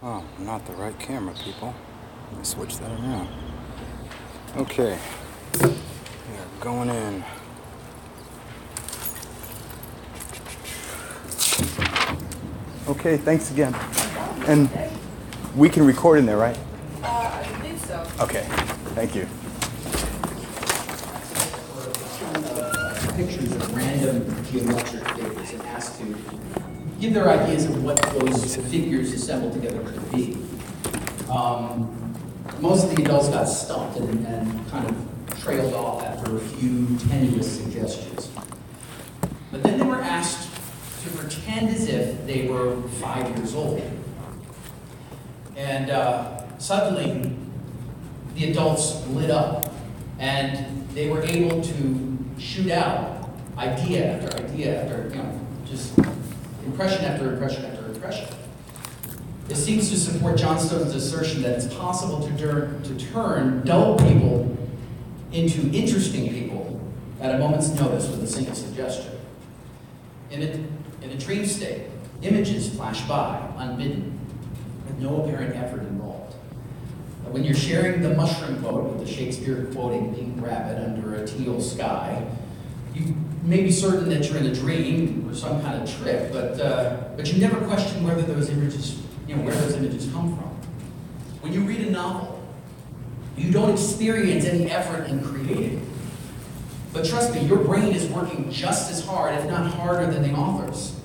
Oh, not the right camera, people. Let me switch that around. Okay, we are going in. Okay, thanks again. And we can record in there, right? I believe so. Okay, thank you. Pictures of random geometric figures and asked to give their ideas of what those figures assembled together could be. Most of the adults got stumped and kind of trailed off after a few tenuous suggestions. But then they were asked to pretend as if they were 5 years old. And suddenly, the adults lit up, and they were able to shoot out idea after idea after, just impression after impression after impression. This seems to support Johnstone's assertion that it's possible to turn dull people into interesting people at a moment's notice with a single suggestion. In a dream state, images flash by, unbidden, with no apparent effort involved. When you're sharing the mushroom boat with the Shakespeare quoting Pink Rabbit under a teal sky, you may be certain that you're in a dream or some kind of trick, but you never question whether those images, where those images come from. When you read a novel, you don't experience any effort in creating. But trust me, your brain is working just as hard, if not harder, than the authors.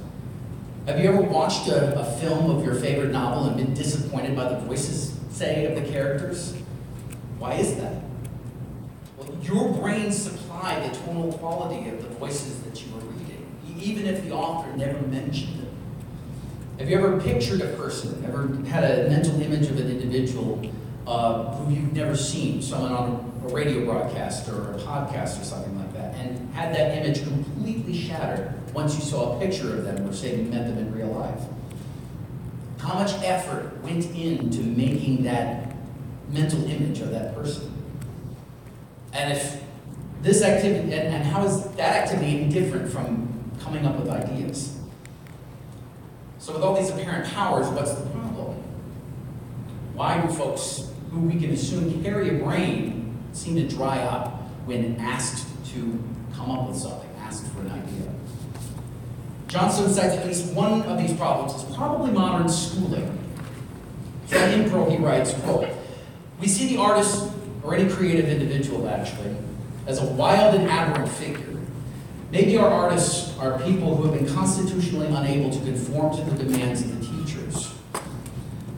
Have you ever watched a film of your favorite novel and been disappointed by the voices, say, of the characters? Why is that? Well, your brain supplied the tonal quality of the voices that you were reading, even if the author never mentioned it. Have you ever pictured a person, ever had a mental image of an individual who you've never seen, someone on a radio broadcast or a podcast or something like that, and had that image completely shattered once you saw a picture of them or say you met them in real life? How much effort went into making that mental image of that person? And if this activity, and how is that activity any different from coming up with ideas? So with all these apparent powers, what's the problem? Why do folks who we can assume carry a brain seem to dry up when asked to come up with something, asked for an idea? Johnstone cites at least one of these problems as probably modern schooling. So in Pro, he writes, quote, "We see the artist, or any creative individual actually, as a wild and aberrant figure. Maybe our artists are people who have been constitutionally unable to conform to the demands of the teachers.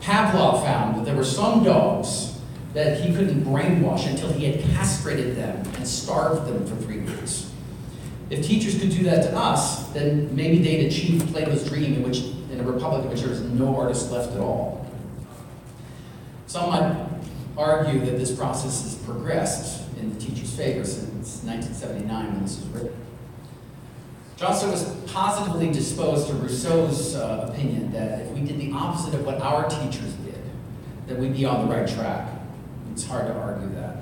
Pavlov found that there were some dogs that he couldn't brainwash until he had castrated them and starved them for 3 weeks. If teachers could do that to us, then maybe they'd achieve Plato's dream in a republic in which there was no artist left at all." Some might argue that this process has progressed in the teacher's favor since 1979 when this was written. Johnstone was positively disposed to Rousseau's opinion that if we did the opposite of what our teachers did, that we'd be on the right track. It's hard to argue that.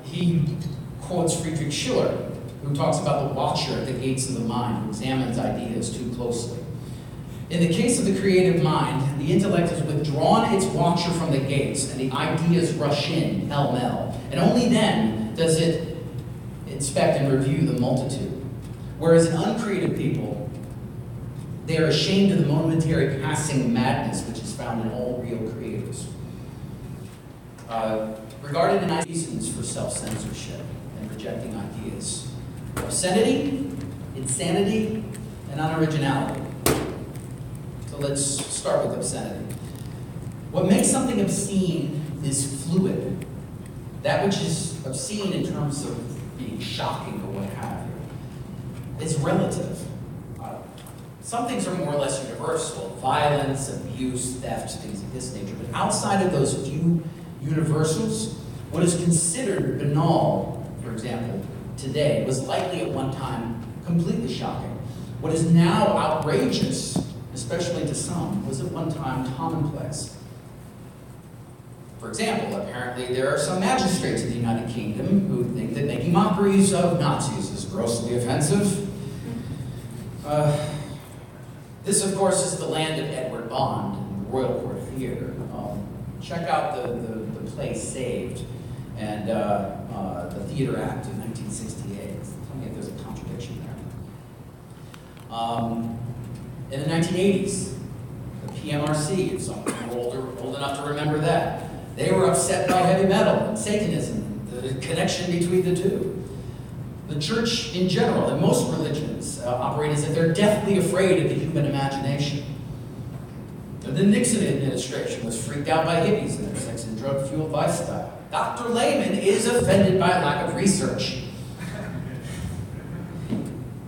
He quotes Friedrich Schiller, who talks about the watcher at the gates of the mind, who examines ideas too closely. In the case of the creative mind, the intellect has withdrawn its watcher from the gates, and the ideas rush in, pell-mell, and only then does it inspect and review the multitude. Whereas in uncreative people, they are ashamed of the momentary passing madness which is found in all real creators. Regarded in reasons for self-censorship and rejecting ideas: obscenity, insanity, and unoriginality. So let's start with obscenity. What makes something obscene is fluid. That which is obscene in terms of being shocking or what have you is relative. Some things are more or less universal: violence, abuse, theft, things of this nature. But outside of those few universals, what is considered banal, for example, today, was likely at one time completely shocking. What is now outrageous, especially to some, was at one time commonplace. For example, apparently there are some magistrates in the United Kingdom who think that making mockeries of Nazis is grossly offensive. This, of course, is the land of Edward Bond in the Royal Court Theater. Check out the play Saved and the theater act in 1968. Tell me if there's a contradiction there. In the 1980s, the PMRC, if some people are old enough to remember that, they were upset by heavy metal and Satanism, the connection between the two. The church in general, and most religions, operate as if they're deathly afraid of the human imagination. The Nixon administration was freaked out by hippies and their sex and drug-fueled lifestyle. Dr. Lehman is offended by a lack of research.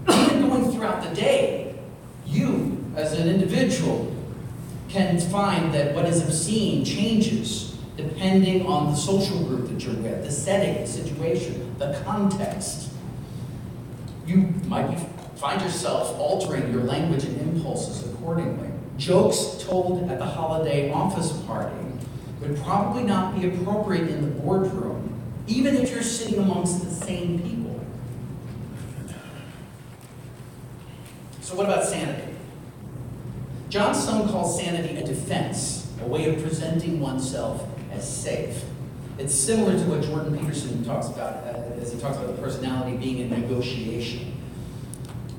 Even going throughout the day, you, as an individual, can find that what is obscene changes depending on the social group that you're with, the setting, the situation, the context. You might find yourself altering your language and impulses accordingly. Jokes told at the holiday office party would probably not be appropriate in the boardroom, even if you're sitting amongst the same people. So what about sanity? John Stone calls sanity a defense, a way of presenting oneself as safe. It's similar to what Jordan Peterson talks about as he talks about the personality being in negotiation.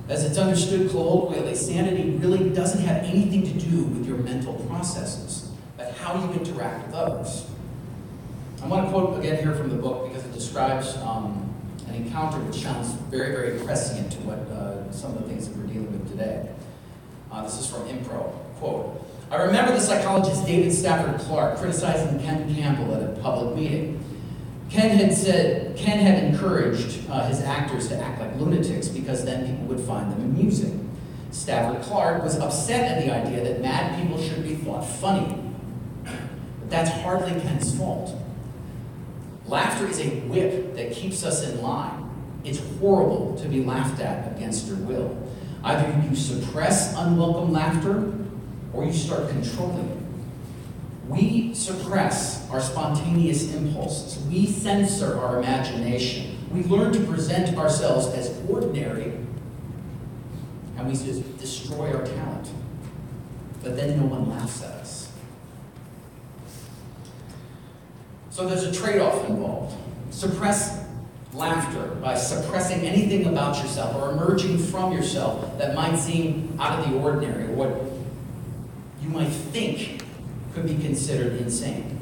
As it's understood colloquially, sanity really doesn't have anything to do with your mental processes, but how you interact with others. I want to quote again here from the book because it describes an encounter which sounds very, very prescient to what some of the things that we're dealing with today. This is from Impro. Quote, I remember the psychologist David Stafford Clark criticizing Ken Campbell at a public meeting. Ken had encouraged his actors to act like lunatics because then people would find them amusing. Stafford Clark was upset at the idea that mad people should be thought funny. But that's hardly Ken's fault. Laughter is a whip that keeps us in line. It's horrible to be laughed at against your will. Either you suppress unwelcome laughter or you start controlling it. We suppress our spontaneous impulses. We censor our imagination. We learn to present ourselves as ordinary, and we just destroy our talent. But then no one laughs at us. So there's a trade-off involved. Suppress laughter by suppressing anything about yourself or emerging from yourself that might seem out of the ordinary, or what you might think could be considered insane.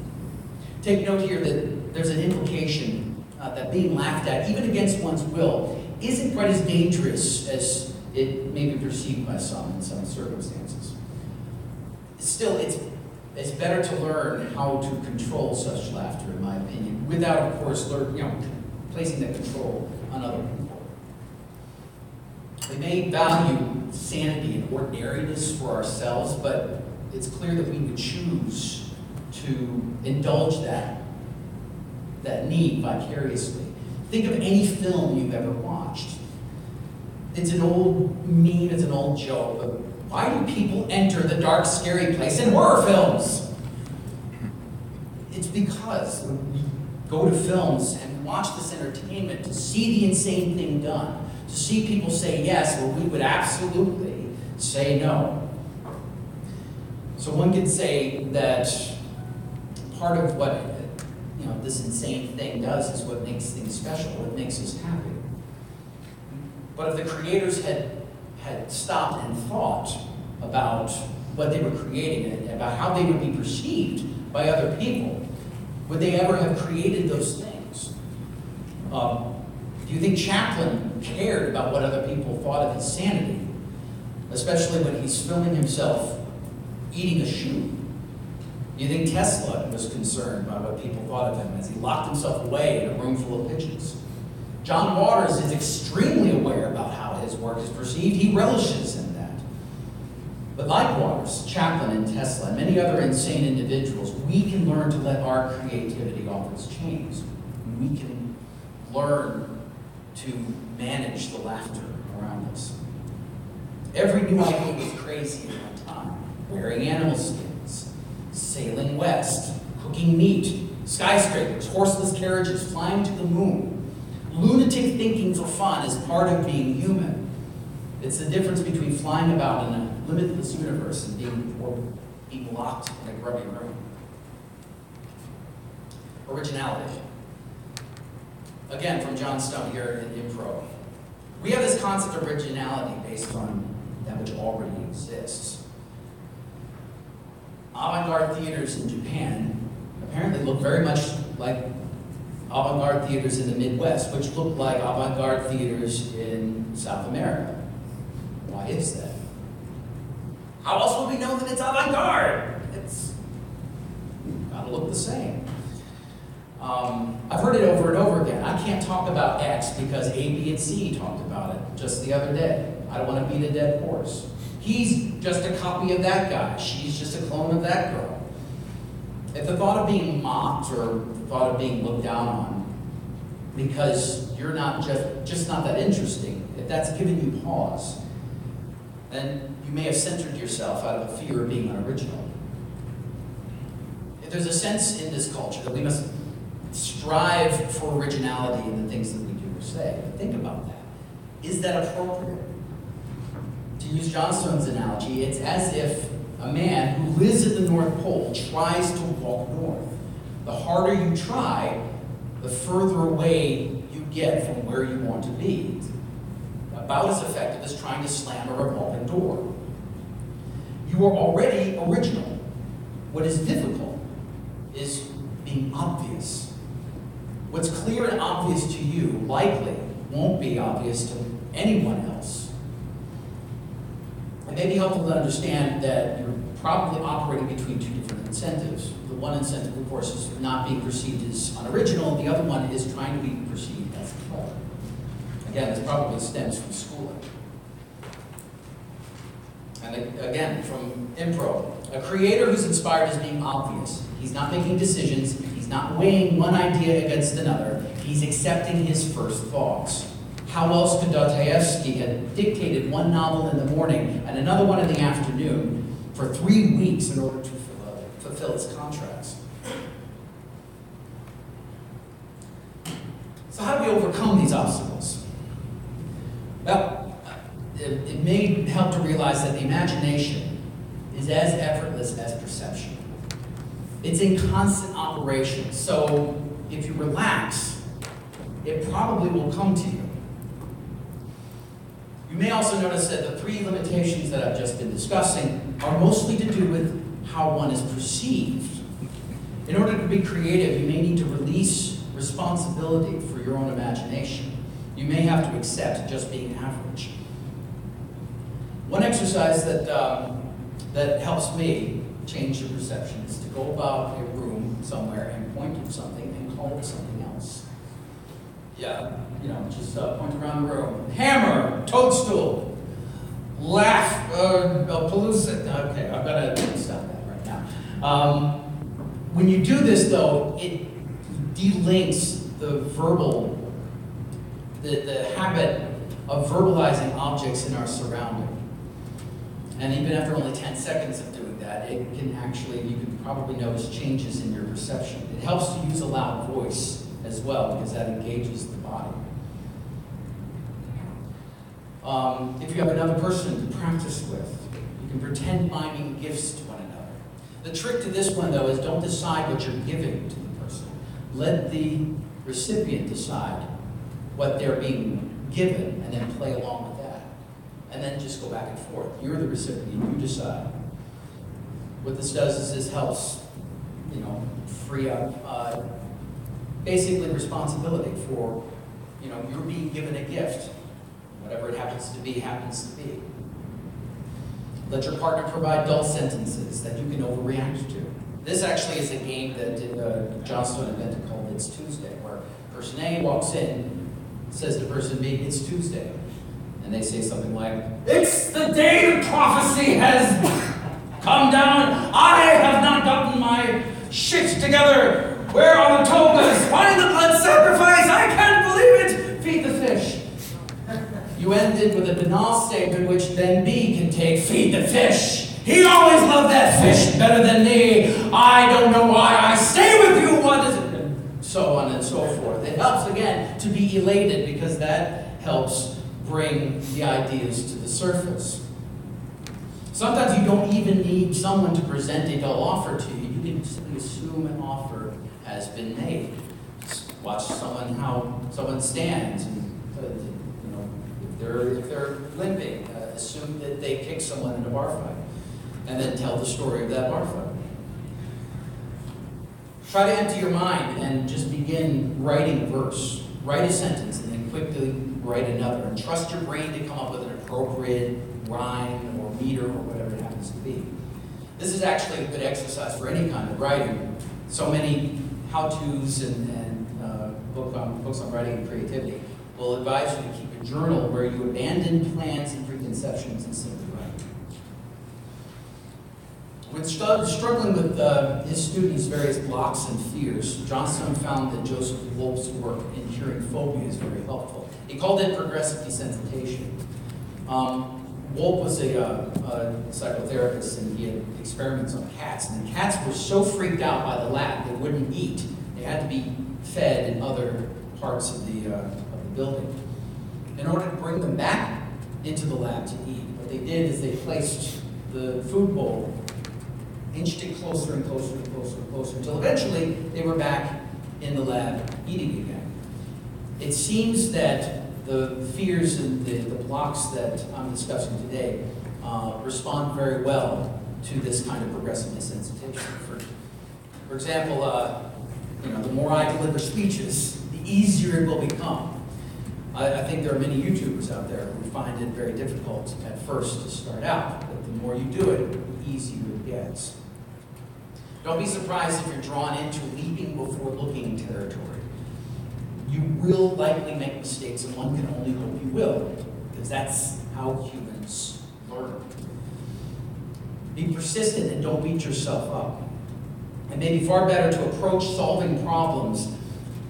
Take note here that there's an implication that being laughed at, even against one's will, isn't quite as dangerous as it may be perceived by some in some circumstances. Still, it's better to learn how to control such laughter, in my opinion, without, of course, placing that control on other people. We may value sanity and ordinariness for ourselves, but it's clear that we would choose to indulge that need vicariously. Think of any film you've ever watched. It's an old meme, it's an old joke, but why do people enter the dark, scary place in horror films? It's because we go to films and watch this entertainment to see the insane thing done, to see people say yes, where we would absolutely say no. So one could say that part of what this insane thing does is what makes things special, what makes us happy. But if the creators had stopped and thought about what they were creating and about how they would be perceived by other people, would they ever have created those things? Do you think Chaplin cared about what other people thought of his sanity, especially when he's filming himself eating a shoe? Do you think Tesla was concerned by what people thought of him as he locked himself away in a room full of pigeons? John Waters is extremely aware about how his work is perceived. He relishes in that. But like Waters, Chaplin, and Tesla, and many other insane individuals, we can learn to let our creativity off its chains. We can learn to manage the laughter around us. Every new idea was crazy at one time. Wearing animal skins, sailing west, cooking meat, skyscrapers, horseless carriages, flying to the moon. Lunatic thinking for fun is part of being human. It's the difference between flying about in a limitless universe and being being locked in a grubby room. Originality. Again, from John Stone here in Improv. We have this concept of originality based on that which already exists. Avant-garde theaters in Japan apparently look very much like avant-garde theaters in the Midwest, which look like avant-garde theaters in South America. Why is that? How else would we know that it's avant-garde? It's gotta look the same. I've heard it over and over again. I can't talk about X because A, B, and C talked about it just the other day. I don't want to beat a dead horse. He's just a copy of that guy. She's just a clone of that girl. If the thought of being mocked or the thought of being looked down on because you're not just not that interesting, if that's giving you pause, then you may have centered yourself out of a fear of being unoriginal. If there's a sense in this culture that we must strive for originality in the things that we do or say, think about that. Is that appropriate? To use John Stone's analogy, it's as if a man who lives at the North Pole tries to walk north. The harder you try, the further away you get from where you want to be. It's about as effective as trying to slam a revolving door. You are already original. What is difficult is being obvious. What's clear and obvious to you likely won't be obvious to anyone else. It may be helpful to understand that you're probably operating between two different incentives. The one incentive, of course, is not being perceived as unoriginal. The other one is trying to be perceived as clever. Again, this probably stems from schooling. And again, from Improv. A creator who's inspired is being obvious. He's not making decisions. He's not weighing one idea against another. He's accepting his first thoughts. How else could Dostoevsky have dictated one novel in the morning and another one in the afternoon for 3 weeks in order to fulfill his contracts? So how do we overcome these obstacles? Well, it may help to realize that the imagination is as effortless as perception. It's in constant operation, so if you relax, it probably will come to you. You may also notice that the three limitations that I've just been discussing are mostly to do with how one is perceived. In order to be creative, you may need to release responsibility for your own imagination. You may have to accept just being average. One exercise that helps me change your perception is to go about a room somewhere and point at something and call it something else. Yeah, just point around the room. Hammer, toadstool, laugh, palooza. Okay, I've got to stop that right now. When you do this, though, it delinks the habit of verbalizing objects in our surrounding. And even after only 10 seconds of doing that, you can probably notice changes in your perception. It helps to use a loud voice as well, because that engages the body. If you have another person to practice with, you can pretend miming gifts to one another. The trick to this one, though, is don't decide what you're giving to the person. Let the recipient decide what they're being given, and then play along with that. And then just go back and forth. You're the recipient, you decide. What this does is this helps, free up basically responsibility for, you're being given a gift. Whatever it happens to be, happens to be. Let your partner provide dull sentences that you can overreact to. This actually is a game that John Stone invented called It's Tuesday, where person A walks in, says to person B, it's Tuesday. And they say something like, it's the day the prophecy has come down. I have not gotten my shit together. Where are the togas? Find the blood sacrifice. I can't believe it. Feed the fish. You ended with a banal statement which then B can take, feed the fish. He always loved that fish better than me. I don't know why I stay with you. What is it? And so on and so forth. It helps, again, to be elated because that helps bring the ideas to the surface. Sometimes you don't even need someone to present a dull offer to you. You can simply assume an offer has been made. Just watch how someone stands, and if they're limping, assume that they kicked someone in a bar fight, and then tell the story of that bar fight. Try to empty your mind and just begin writing a verse. Write a sentence and then quickly write another. And trust your brain to come up with an appropriate rhyme or meter or whatever it happens to be. This is actually a good exercise for any kind of writing. So many how-tos and books on writing and creativity will advise you to keep a journal where you abandon plans and preconceptions and simply write. When struggling with his students' various blocks and fears, Johnstone found that Joseph Wolf's work in curing phobia is very helpful. He called it progressive desensitization. Wolf was a psychotherapist, and he had experiments on cats. And the cats were so freaked out by the lab, they wouldn't eat. They had to be fed in other parts of the building. In order to bring them back into the lab to eat, what they did is they placed the food bowl, inched it closer and closer and closer and closer, until eventually they were back in the lab eating again. It seems that the fears and the blocks that I'm discussing today respond very well to this kind of progressive desensitization. For example, the more I deliver speeches, the easier it will become. I think there are many YouTubers out there who find it very difficult at first to start out, but the more you do it, the easier it gets. Don't be surprised if you're drawn into leaping before looking territory. You will likely make mistakes, and one can only hope you will, because that's how humans learn. Be persistent and don't beat yourself up. It may be far better to approach solving problems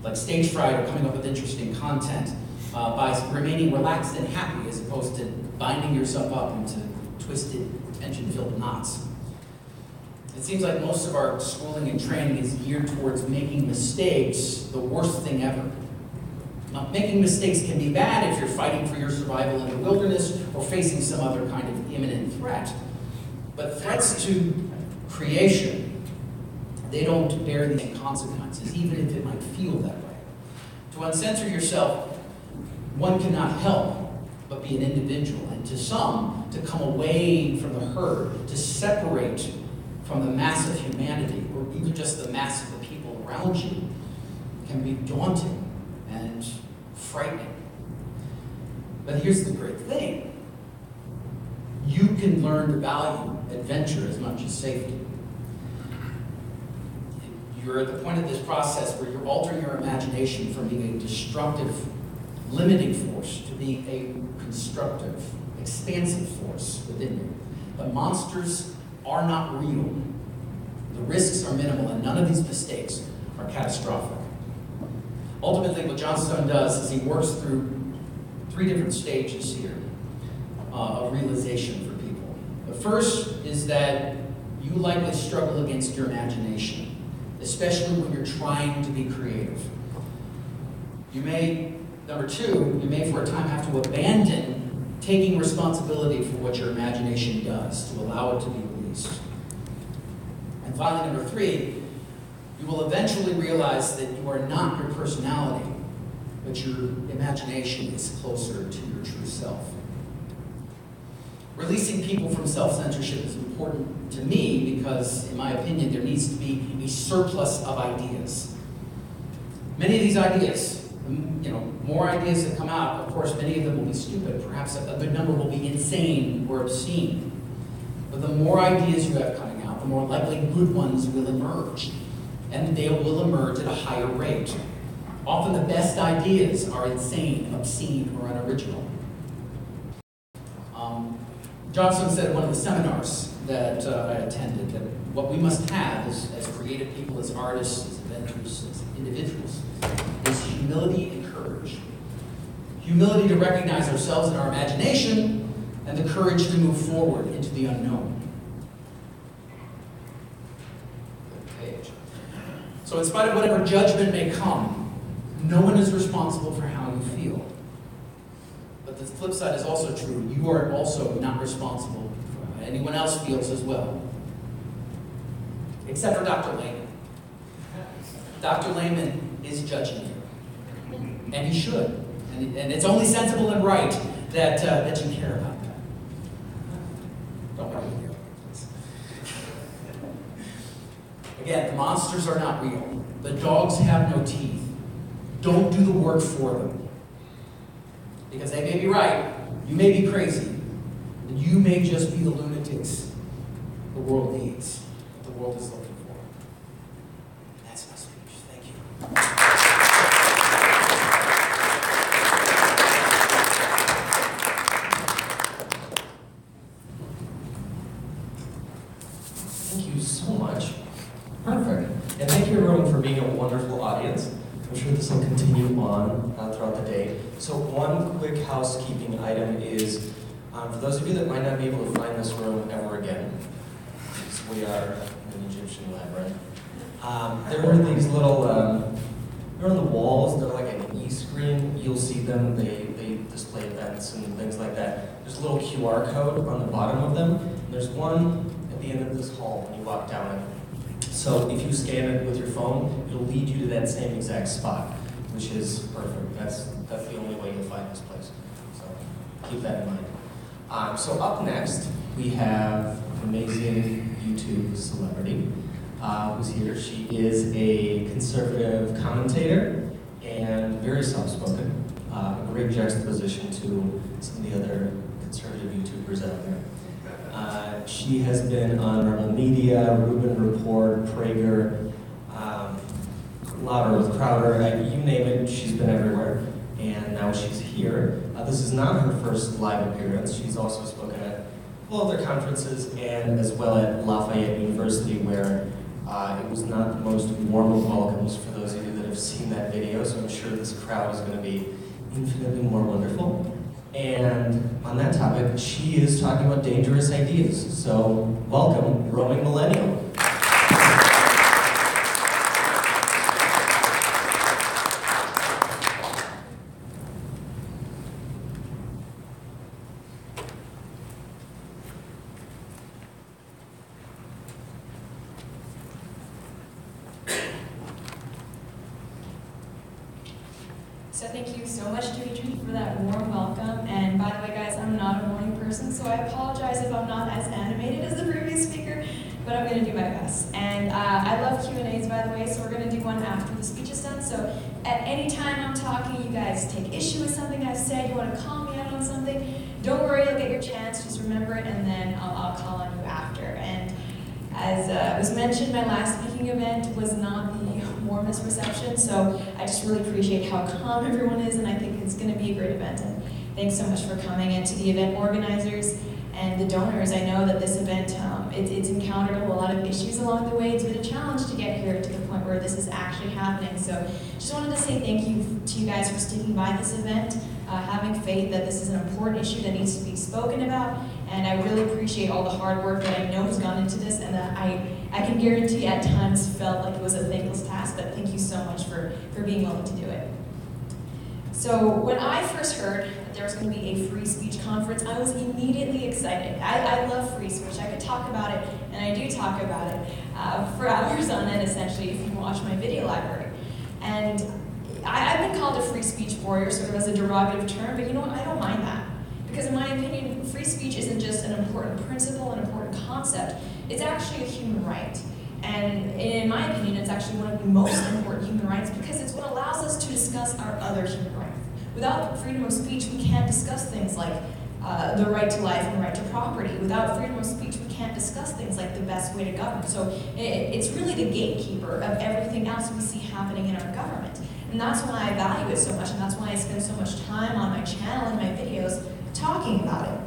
like stage fright or coming up with interesting content by remaining relaxed and happy as opposed to binding yourself up into twisted, tension-filled knots. It seems like most of our schooling and training is geared towards making mistakes the worst thing ever. Now, making mistakes can be bad if you're fighting for your survival in the wilderness or facing some other kind of imminent threat. But threats to creation, they don't bear the same consequences, even if it might feel that way. To uncensor yourself, one cannot help but be an individual, and to some, to come away from the herd, to separate from the mass of humanity, or even just the mass of the people around you, can be daunting and frightening. But here's the great thing. You can learn to value adventure as much as safety. You're at the point of this process where you're altering your imagination from being a destructive, limiting force to being a constructive, expansive force within you. The monsters are not real. The risks are minimal, and none of these mistakes are catastrophic. Ultimately, what Johnstone does is he works through 3 different stages here of realization for people. The first is that you likely struggle against your imagination, especially when you're trying to be creative. Number 2, you may for a time have to abandon taking responsibility for what your imagination does to allow it to be released. And finally, number 3, you will eventually realize that you are not your personality, but your imagination is closer to your true self. Releasing people from self-censorship is important to me because, in my opinion, there needs to be a surplus of ideas. Many of these ideas, more ideas that come out, of course, many of them will be stupid. Perhaps a good number will be insane or obscene. But the more ideas you have coming out, the more likely good ones will emerge. And they will emerge at a higher rate. Often the best ideas are insane, obscene, or unoriginal. Johnstone said at one of the seminars that I attended that what we must have as creative people, as artists, as inventors, as individuals, is humility and courage. Humility to recognize ourselves in our imagination, and the courage to move forward into the unknown. Good page. So in spite of whatever judgment may come, no one is responsible for how you feel. But the flip side is also true. You are also not responsible for anyone else feels as well. Except for Dr. Lehman. Dr. Lehman is judging you. And he should. And it's only sensible and right that you care about that. Don't make me feel like this. Again, the monsters are not real. The dogs have no teeth. Don't do the work for them. Because they may be right, you may be crazy, and you may just be the lunatics the world needs, what the world is looking for. And that's my speech. Thank you. Thank you so much. Perfect. And thank you everyone for being a wonderful audience. I'm sure this will continue on throughout the day. So one quick housekeeping item is, for those of you that might not be able to find this room ever again, because we are in an Egyptian labyrinth, there are these little, they're on the walls, they're like an e-screen. You'll see them, they display events and things like that. There's a little QR code on the bottom of them. And there's one at the end of this hall when you walk down it. So if you scan it with your phone, it'll lead you to that same exact spot, which is perfect. That's the only way you'll find this place. So keep that in mind. So up next, we have an amazing YouTube celebrity who's here. She is a conservative commentator and very soft-spoken. A great juxtaposition to some of the other conservative YouTubers out there. She has been on Rebel Media, Rubin Report, Prager, Louder with Crowder, you name it, she's been everywhere. And now she's here. This is not her first live appearance. She's also spoken at other conferences and as well at Lafayette University, where it was not the most warm of welcomes for those of you that have seen that video, so I'm sure this crowd is going to be infinitely more wonderful. And on that topic, she is talking about dangerous ideas. So welcome, Roaming Millennial. So thank you so much, Dimitri, for that warm welcome. And by the way, guys, I'm not a morning person, so I apologize if I'm not as animated as the previous speaker, but I'm going to do my best. And I love Q&As, by the way, so we're going to do one after the speech is done. So at any time I'm talking, you guys take issue with something I've said, you want to call me out on something, don't worry, you'll get your chance, just remember it, and then I'll call on you after. And as was mentioned, my last speaking event was not the warmest reception, so I just really appreciate how calm everyone is, and I think it's going to be a great event. And thanks so much for coming, and to the event organizers and the donors. I know that this event, it's encountered a lot of issues along the way. It's been a challenge to get here to the point where this is actually happening. So just wanted to say thank you to you guys for sticking by this event, having faith that this is an important issue that needs to be spoken about. And I really appreciate all the hard work that I know has gone into this, and that I can guarantee at times felt like it was a thankless task, but thank you so much for being willing to do it. So when I first heard that there was going to be a free speech conference, I was immediately excited. I love free speech. I could talk about it, and I do talk about it for hours on end, essentially, if you watch my video library. And I've been called a free speech warrior, sort of as a derogative term, but you know what, I don't mind that. Because in my opinion, free speech isn't just an important principle, an important concept, it's actually a human right. And in my opinion, it's actually one of the most important human rights because it's what allows us to discuss our other human rights. Without freedom of speech, we can't discuss things like the right to life and the right to property. Without freedom of speech, we can't discuss things like the best way to govern. So it's really the gatekeeper of everything else we see happening in our government. And that's why I value it so much, and that's why I spend so much time on my channel and my videos talking about it.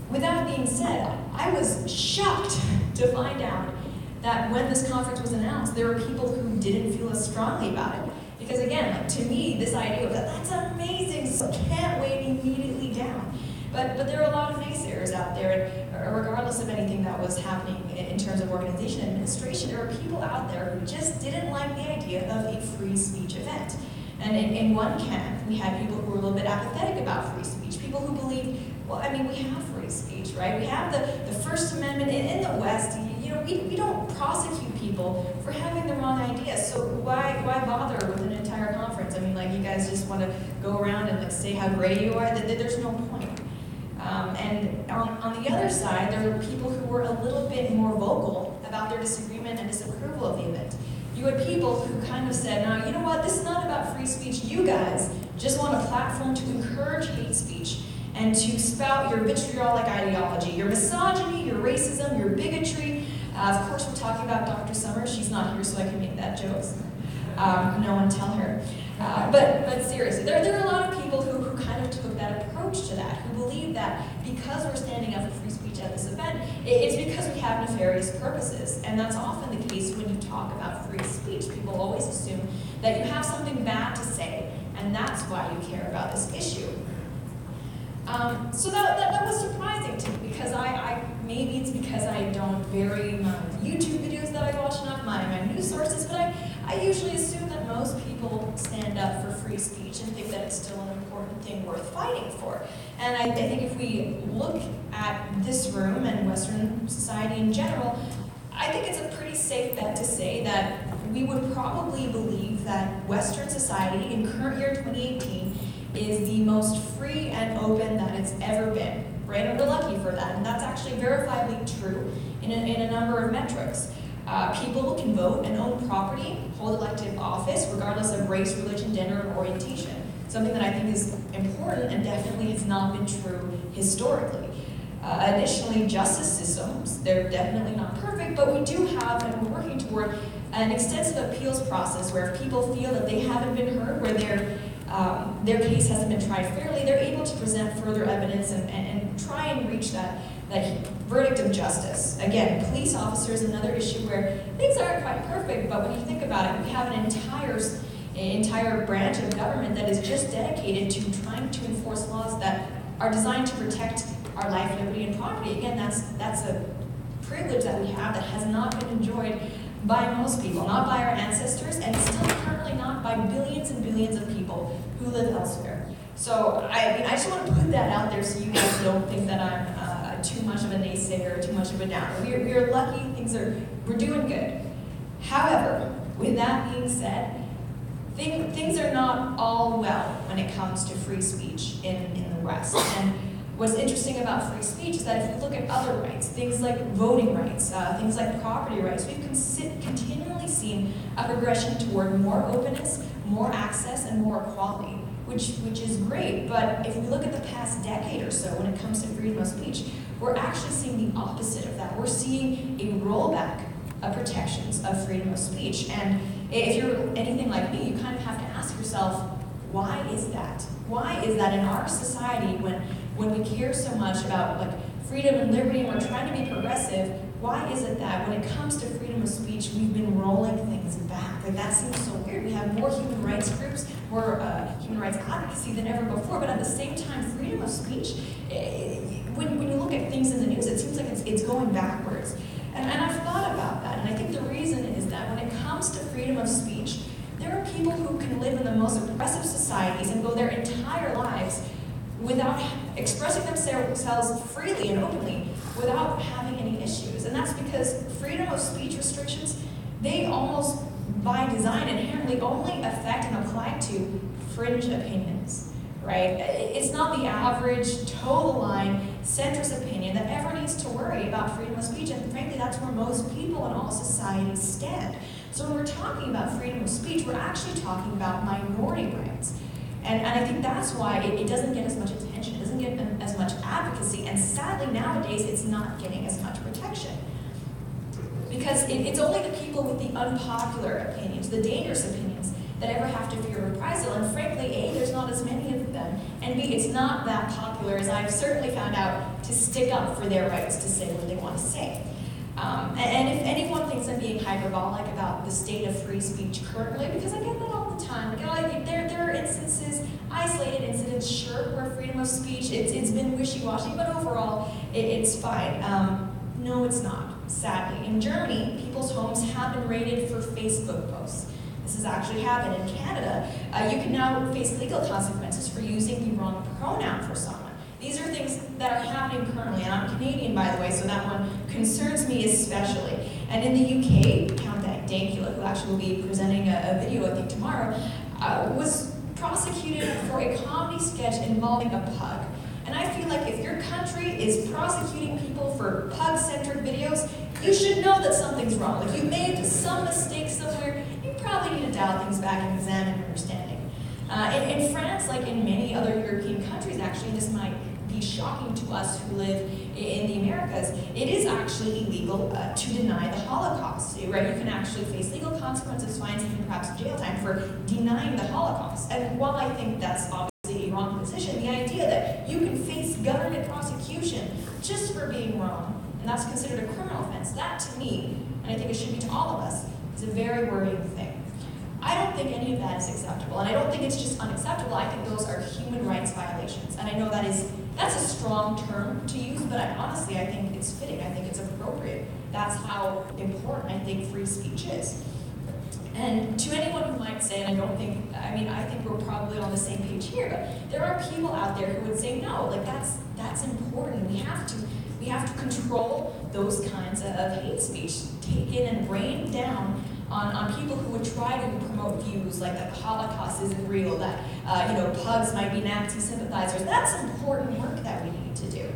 With that being said, I was shocked to find out that when this conference was announced, there were people who didn't feel as strongly about it. Because again, like, to me, this idea of that's amazing, so can't wait immediately down. But there are a lot of naysayers out there, regardless of anything that was happening in terms of organization and administration, there were people out there who just didn't like the idea of a free speech event. And in one camp, we had people who were a little bit apathetic about free speech, people who believed, well, I mean, we have freedom free speech, right? We have the First Amendment in the West. We don't prosecute people for having the wrong ideas. So why bother with an entire conference? I mean, like, you guys just want to go around and like say how great you are. There's no point. And on the other side, there are people who were a little bit more vocal about their disagreement and disapproval of the event. You had people who kind of said, now, you know what, this is not about free speech. You guys just want a platform to encourage hate speech and to spout your vitriolic ideology, your misogyny, your racism, your bigotry. Of course, we're talking about Dr. Summers. She's not here, so I can make that joke. No one tell her. But seriously, there are a lot of people who kind of took that approach to that, who believe that because we're standing up for free speech at this event, it's because we have nefarious purposes. And that's often the case when you talk about free speech. People always assume that you have something bad to say, and that's why you care about this issue. So that was surprising to me, because maybe it's because I don't vary my YouTube videos that I watch enough, my news sources, but I usually assume that most people stand up for free speech and think that it's still an important thing worth fighting for. And I think if we look at this room and Western society in general, I think it's a pretty safe bet to say that we would probably believe that Western society in current year 2018 is the most free and open that it's ever been, right? And we're lucky for that, and that's actually verifiably true in a number of metrics. People can vote and own property, hold elective office, regardless of race, religion, gender, or orientation. Something that I think is important and definitely has not been true historically. Additionally, justice systems, they're definitely not perfect, but we do have, and we're working toward, an extensive appeals process where if people feel that they haven't been heard, where their case hasn't been tried fairly, they're able to present further evidence and try and reach that verdict of justice. Again, police officers, another issue where things aren't quite perfect, but when you think about it, we have an entire branch of government that is just dedicated to trying to enforce laws that are designed to protect our life, liberty, and property. Again, that's a privilege that we have that has not been enjoyed by most people, not by our ancestors, and still currently not by billions and billions of people who live elsewhere. So I just want to put that out there so you guys don't think that I'm too much of a naysayer or too much of a downer. We are lucky, we're doing good. However, with that being said, things are not all well when it comes to free speech in the West. And what's interesting about free speech is that if you look at other rights, things like voting rights, things like property rights, we've continually seen a progression toward more openness, more access, and more equality, which is great. But if we look at the past decade or so when it comes to freedom of speech, we're actually seeing the opposite of that. We're seeing a rollback of protections of freedom of speech. And if you're anything like me, you kind of have to ask yourself, why is that? Why is that in our society when we care so much about like freedom and liberty and we're trying to be progressive, why is it that when it comes to freedom of speech, we've been rolling things back? Like, that seems so weird. We have more human rights groups, more human rights advocacy than ever before, but at the same time, freedom of speech, when you look at things in the news, it seems like it's going backwards. And I've thought about that, and I think the reason is that when it comes to freedom of speech, there are people who can live in the most oppressive societies and go their entire lives without expressing themselves freely and openly without having any issues. And that's because freedom of speech restrictions, they almost by design inherently only affect and apply to fringe opinions, right? It's not the average, toe-the-line, centrist opinion that ever needs to worry about freedom of speech, and frankly, that's where most people in all societies stand. So when we're talking about freedom of speech, we're actually talking about minority rights. And I think that's why it doesn't get as much attention, it doesn't get as much advocacy, and sadly nowadays it's not getting as much protection. Because it's only the people with the unpopular opinions, the dangerous opinions, that ever have to fear reprisal. And frankly, A, there's not as many of them, and B, it's not that popular, as I've certainly found out, to stick up for their rights to say what they want to say. And if anyone thinks I'm being hyperbolic about the state of free speech currently, because I get that all the time, like, there are instances, isolated incidents, sure, where freedom of speech, it's been wishy-washy, but overall, it's fine. No, it's not, sadly. In Germany, people's homes have been raided for Facebook posts. This has actually happened in Canada. You can now face legal consequences for using the wrong pronoun for someone. These are things that are happening currently, and I'm Canadian, by the way, so that one concerns me especially. And in the UK, Count Dankula, who actually will be presenting a video, I think, tomorrow, was prosecuted for a comedy sketch involving a pug. And I feel like if your country is prosecuting people for pug-centric videos, you should know that something's wrong. If you made some mistake somewhere, you probably need to dial things back and examine your understanding. In France, like in many other European countries, actually, this might be shocking to us who live in the Americas, it is actually illegal to deny the Holocaust, right? You can actually face legal consequences, fines, and perhaps jail time for denying the Holocaust. And while I think that's obviously a wrong position, the idea that you can face government prosecution just for being wrong, and that's considered a criminal offense, that to me, and I think it should be to all of us, is a very worrying thing. I don't think any of that is acceptable, and I don't think it's just unacceptable. I think those are human rights violations, and I know that's a strong term to use, but honestly, I think it's fitting. I think it's appropriate. That's how important I think free speech is. And to anyone who might say, and I think we're probably on the same page here, but there are people out there who would say, no, like that's important. We have to control those kinds of hate speech, take in and rain down on people who would try to promote views like that the Holocaust isn't real, that pugs might be Nazi sympathizers. That's important work that we need to do.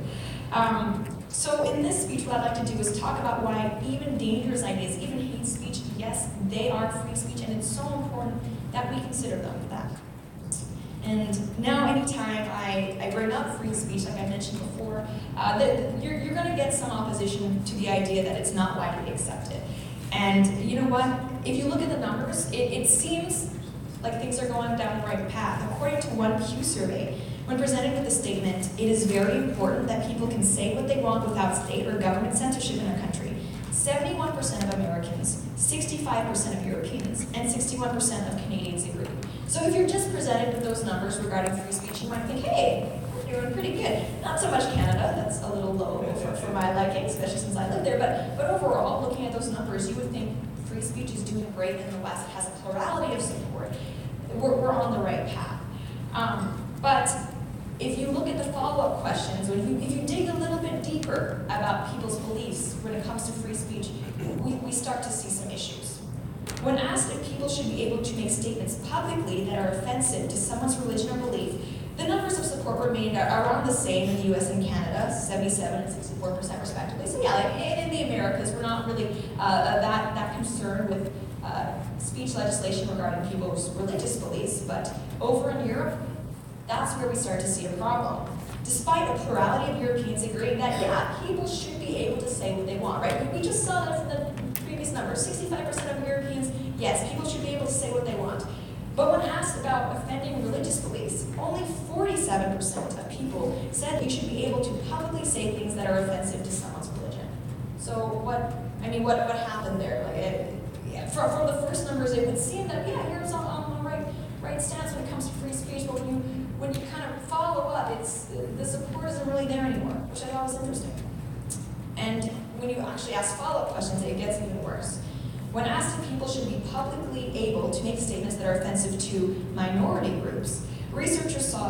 So in this speech, what I'd like to do is talk about why even dangerous ideas, even hate speech, yes, they are free speech, and it's so important that we consider them that. And now anytime I bring up free speech, like I mentioned before, you're going to get some opposition to the idea that it's not widely accepted. And you know what? If you look at the numbers, it seems like things are going down the right path. According to one Pew survey, when presented with a statement, it is very important that people can say what they want without state or government censorship in our country, 71% of Americans, 65% of Europeans, and 61% of Canadians agree. So if you're just presented with those numbers regarding free speech, you might think, hey, we're doing pretty good. Not so much Canada, that's a little low for my liking, especially since I live there, but overall, looking at those numbers, you would think free speech is doing great in the West, has a plurality of support. We're on the right path. But if you look at the follow-up questions, if you dig a little bit deeper about people's beliefs when it comes to free speech, we start to see some issues. When asked if people should be able to make statements publicly that are offensive to someone's religion or belief, the numbers of support remained around the same in the US and Canada, 77 and 64% respectively. So yeah, like in the Americas, we're not really that concerned with speech legislation regarding people's religious beliefs, but over in Europe, that's where we start to see a problem. Despite a plurality of Europeans agreeing that, yeah, people should be able to say what they want, right? We just saw that from the previous numbers. 65% of Europeans, yes, people should be able to say what they want. But when asked about offending religious beliefs, only 47% of people said you should be able to publicly say things that are offensive to someone's religion. So what happened there? From the first numbers, it would seem that, yeah, Europe's on the right stance when it comes to free speech, but when you kind of follow up, the support isn't really there anymore, which I thought was interesting. And when you actually ask follow-up questions, it gets even worse. When asked if people should be publicly able to make statements that are offensive to minority groups, researchers saw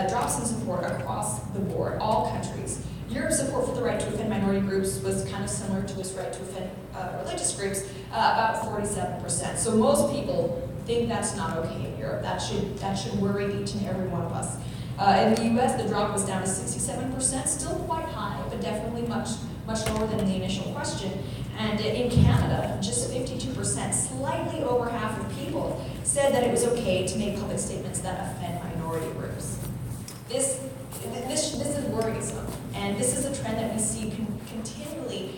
drops in support across the board, all countries. Europe's support for the right to offend minority groups was kind of similar to its right to offend religious groups, about 47%. So most people think that's not okay in Europe. That should worry each and every one of us. In the US, the drop was down to 67%, still quite high, but definitely much lower than in the initial question. And in Canada, just 52%, slightly over half of people, said that it was okay to make public statements that offend minority groups. This is worrisome, and this is a trend that we see continually.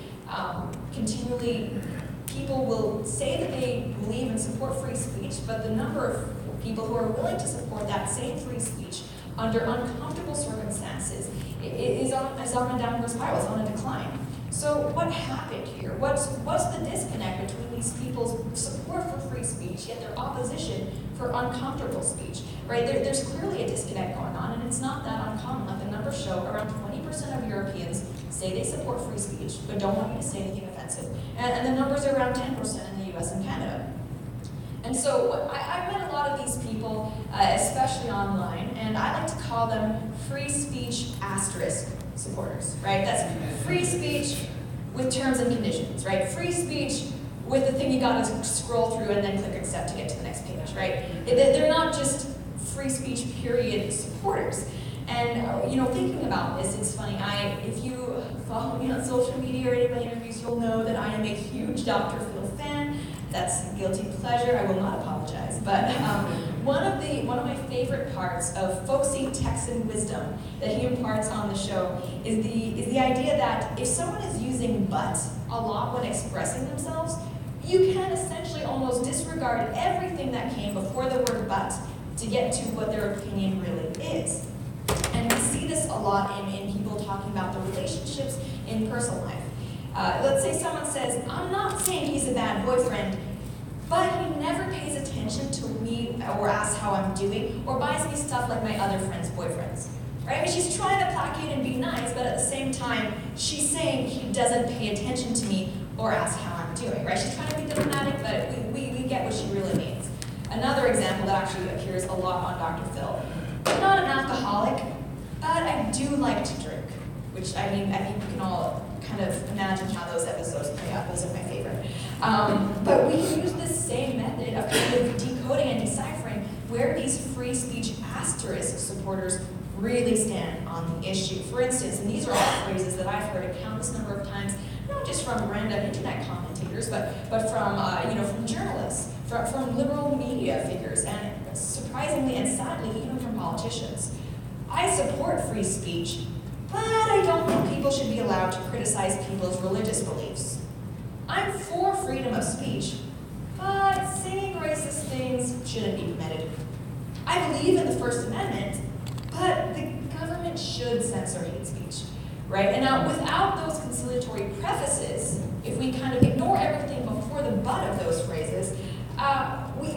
People will say that they believe and support free speech, but the number of people who are willing to support that same free speech under uncomfortable circumstances is on a downward spiral, is on a decline. So what happened here? What's the disconnect between these people's support for free speech, yet their opposition for uncomfortable speech, right? There's clearly a disconnect going on, and it's not that uncommon. Like the numbers show, around 20% of Europeans say they support free speech, but don't want you to say anything offensive. And the numbers are around 10% in the US and Canada. And so I've met a lot of these people, especially online, and I like to call them free speech asterisk supporters, right? That's free speech with terms and conditions, right? Free speech with the thing you gotta scroll through and then click accept to get to the next page, right? They're not just free speech period supporters. And thinking about this, it's funny. If you follow me on social media or any of my interviews, you'll know that I am a huge Dr. Phil fan. That's a guilty pleasure. I will not apologize. But one of my favorite parts of folksy Texan wisdom that he imparts on the show is the idea that if someone is using but a lot when expressing themselves, you can essentially almost disregard everything that came before the word but to get to what their opinion really is. And we see this a lot in people talking about the relationships in personal life. Let's say someone says, I'm not saying he's a bad boyfriend, but he never pays attention to me or asks how I'm doing, or buys me stuff like my other friends' boyfriends. Right? I mean, she's trying to placate and be nice, but at the same time, she's saying he doesn't pay attention to me or ask how I'm doing. Right? She's trying to be diplomatic, but we get what she really means. Another example that actually appears a lot on Dr. Phil. I'm not an alcoholic, but I do like to drink, which I think we can all kind of imagine how those episodes play out. Those are my favorite. But we can use this same method of kind of decoding and deciphering where these free speech asterisk supporters really stand on the issue. For instance, and these are all phrases that I've heard a countless number of times, not just from random internet commentators, but from journalists, from liberal media figures, and surprisingly and sadly, even from politicians. I support free speech, but I don't think people should be allowed to criticize people's religious beliefs. I'm for freedom of speech, but saying racist things shouldn't be permitted. I believe in the First Amendment, but the government should censor hate speech, right? And now, without those conciliatory prefaces, if we kind of ignore everything before the butt of those phrases,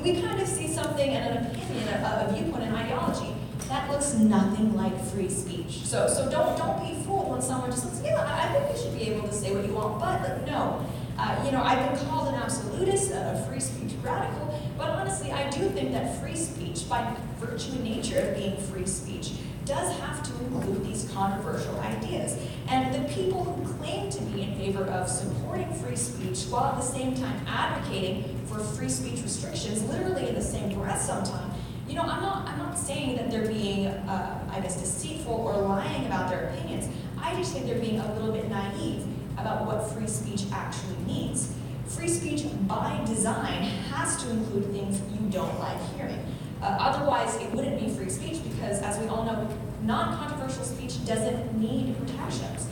we kind of see something and an opinion, a viewpoint, an ideology that looks nothing like free speech. So don't be fooled when someone just says, yeah, I think you should be able to say what you want, but no. I've been called an absolutist, a free speech radical, but honestly, I do think that free speech, by virtue and nature of being free speech, does have to include these controversial ideas. And the people who claim to be in favor of supporting free speech while at the same time advocating for free speech restrictions, literally in the same breath sometimes, I'm not saying that they're being, deceitful or lying about their opinions. I just think they're being a little bit naive about what free speech actually means. Free speech, by design, has to include things you don't like hearing. Otherwise, it wouldn't be free speech because, as we all know, non-controversial speech doesn't need protections.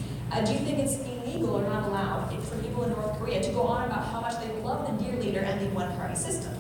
Do you think it's illegal or not allowed for people in North Korea to go on about how much they love the dear leader and the one-party system?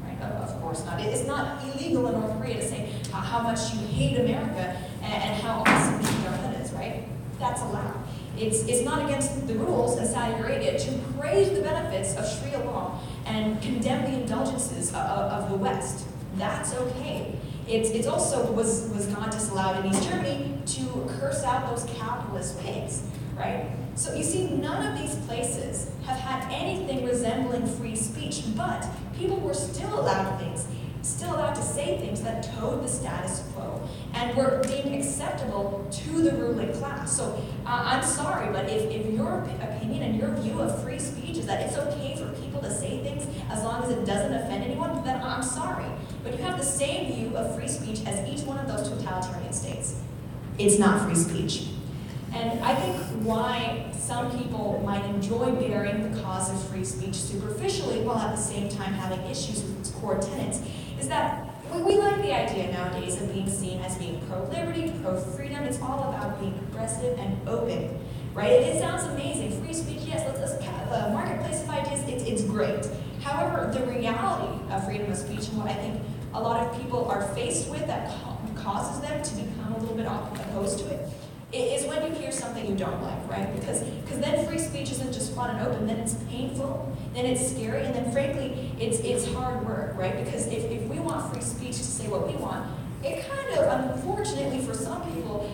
Right? Of course not. It's not illegal in North Korea to say how much you hate America and how awesome the government is, right? That's allowed. It's not against the rules in Saudi Arabia to praise the benefits of Sharia law and condemn the indulgences of the West. That's okay. It also was not disallowed in East Germany to curse out those capitalist pigs, right? So you see, none of these places have had anything resembling free speech, but people were still allowed to say things that toed the status quo and were being acceptable to the ruling class. So I'm sorry, but if your opinion and your view of free speech is that it's okay for people to say things as long as it doesn't offend anyone, then I'm sorry. But you have the same view of free speech as each one of those totalitarian states. It's not free speech. And I think why some people might enjoy bearing the cause of free speech superficially while at the same time having issues with its core tenets is that we like the idea nowadays of being seen as being pro-liberty, pro-freedom. It's all about being progressive and open, right? It sounds amazing. Free speech, yes, let's marketplace of ideas, it's great. However, the reality of freedom of speech and what I think a lot of people are faced with that causes them to become a little bit opposed to it is when you hear something you don't like, right? Because then free speech isn't just fun and open, then it's painful, then it's scary, and then frankly, it's hard work, right? Because if we want free speech to say what we want, it kind of, unfortunately for some people,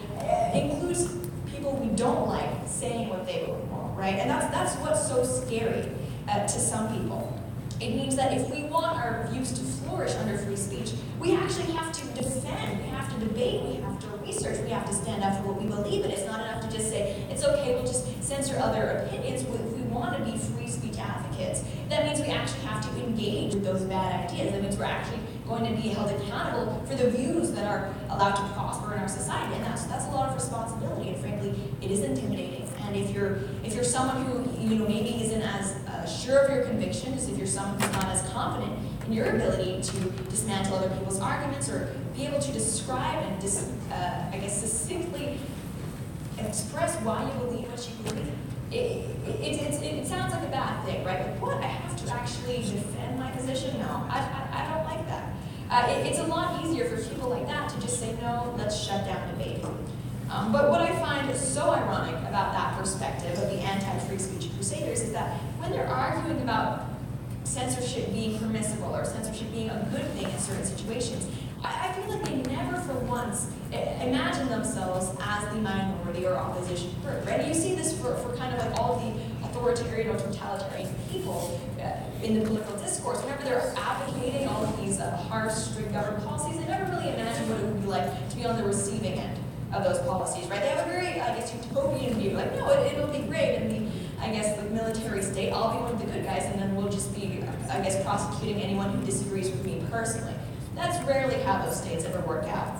includes people we don't like saying what they want, right? And that's what's so scary to some people. It means means that if we want our views to flourish under free speech, we actually have to defend, we have to debate, we have to research, we have to stand up for what we believe in. It's not enough to just say, it's okay, we'll just censor other opinions. If we want to be free speech advocates, that means we actually have to engage with those bad ideas. That means we're actually going to be held accountable for the views that are allowed to prosper in our society. And that's a lot of responsibility, and frankly, it is intimidating. And if you're someone who maybe isn't as sure of your convictions, if you're someone who's not as confident in your ability to dismantle other people's arguments or be able to describe and succinctly express why you believe what you believe, it sounds like a bad thing, right? Like, what? I have to actually defend my position? No, I don't like that. It's a lot easier for people like that to just say, no, let's shut down debate. But what I find so ironic about that perspective of the anti-free speech crusaders is that when they're arguing about censorship being permissible or censorship being a good thing in certain situations, I feel like they never for once imagine themselves as the minority or opposition group, right? You see this for kind of like all the authoritarian or totalitarian people in the political discourse. Whenever they're advocating all of these harsh, strict government policies, they never really imagine what it would be like to be on the receiving end of those policies, right? They have a very, utopian view. Like, no, it'll be great in the military state. I'll be one of the good guys, and then we'll just be, prosecuting anyone who disagrees with me personally. That's rarely how those states ever work out.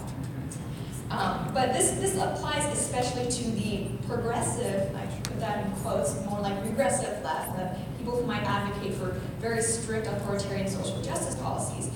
But this applies especially to the progressive, I put that in quotes, more like regressive left, the people who might advocate for very strict authoritarian social justice policies.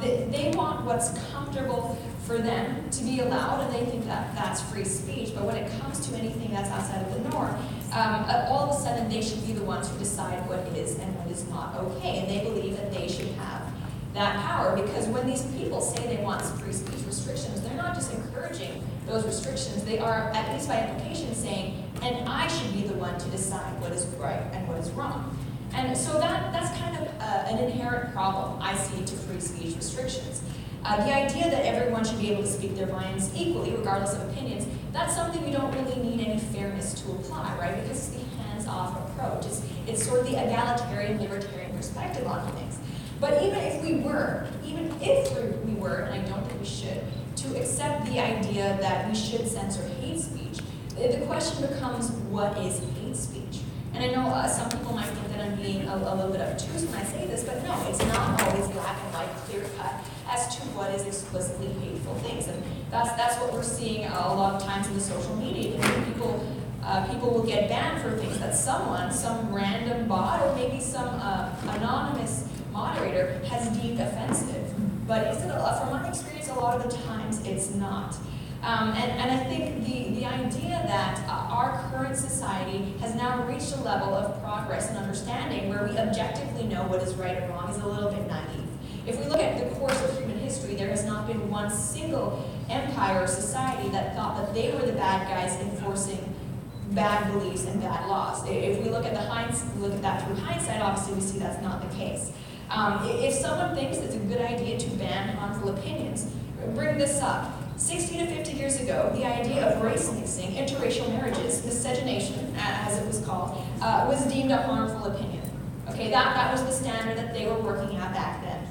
They want what's comfortable for them to be allowed, and they think that that's free speech. But when it comes to anything that's outside of the norm, all of a sudden they should be the ones who decide what is and what is not okay, and they believe that they should have that power, because when these people say they want free speech restrictions, they're not just encouraging those restrictions, they are, at least by implication, saying, and I should be the one to decide what is right and what is wrong. And so that's kind of an inherent problem I see to free speech restrictions. The idea that everyone should be able to speak their minds equally, regardless of opinions, that's something we don't really need any fairness to apply, right? Because it's the hands-off approach. It's sort of the egalitarian, libertarian perspective on things. But even if we were, and I don't think we should, to accept the idea that we should censor hate speech, the question becomes, what is hate speech? And I know some people might think that I'm being a little bit obtuse when I say this, but no, it's not always black and white, clear-cut as to what is explicitly hateful things. And that's what we're seeing a lot of times in the social media. People will get banned for things that some random bot, or maybe some anonymous moderator has deemed offensive. But from my experience, a lot of the times it's not. And I think the idea that our current society has now reached a level of progress and understanding where we objectively know what is right and wrong is a little bit naive. If we look at the course of human history, there has not been one single empire or society that thought that they were the bad guys enforcing bad beliefs and bad laws. If we look at that through hindsight, obviously we see that's not the case. If someone thinks it's a good idea to ban harmful opinions, bring this up. 60 to 50 years ago, the idea of race mixing, interracial marriages, miscegenation, as it was called, was deemed a harmful opinion. Okay, that was the standard that they were working at back then.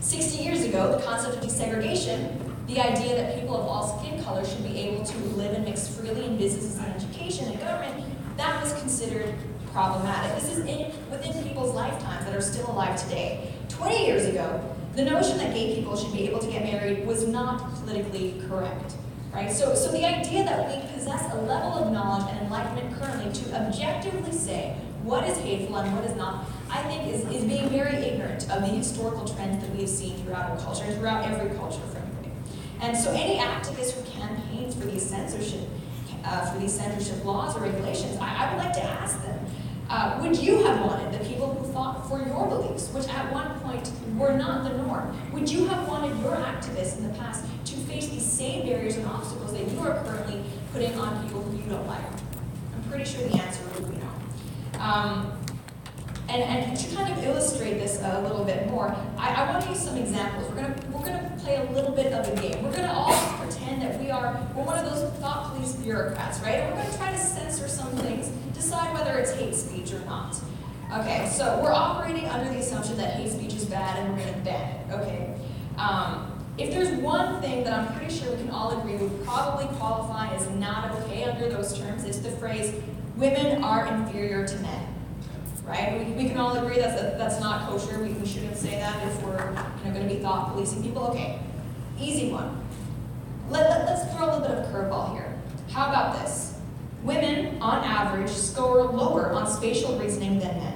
60 years ago, the concept of desegregation, the idea that people of all skin colors should be able to live and mix freely in businesses and education and government, that was considered problematic. This is within people's lifetimes that are still alive today. 20 years ago, the notion that gay people should be able to get married was not politically correct, right? So the idea that we possess a level of knowledge and enlightenment currently to objectively say what is hateful and what is not, I think is being very ignorant of the historical trends that we have seen throughout our culture and throughout every culture, frankly. And so any activist who campaigns for these censorship laws or regulations, I would like to ask them, would you have wanted the people who fought for your beliefs, which at one point were not the norm, would you have wanted your activists in the past to face these same barriers and obstacles that you are currently putting on people who you don't like? I'm pretty sure the answer would be no. And to kind of illustrate this a little bit more, I want to use some examples. We're gonna play a little bit of a game. We're gonna all pretend that we're one of those thought police bureaucrats, right? And we're gonna try to censor some things, decide whether it's hate speech or not. Okay, so we're operating under the assumption that hate speech is bad and we're going to ban it, okay? If there's one thing that I'm pretty sure we can all agree would probably qualify as not okay under those terms, it's the phrase, women are inferior to men, right? We can all agree that's not kosher. We shouldn't say that if we're going to be thought policing people. Okay, easy one. Let's throw a little bit of a curveball here. How about this? Women, on average, score lower on spatial reasoning than men.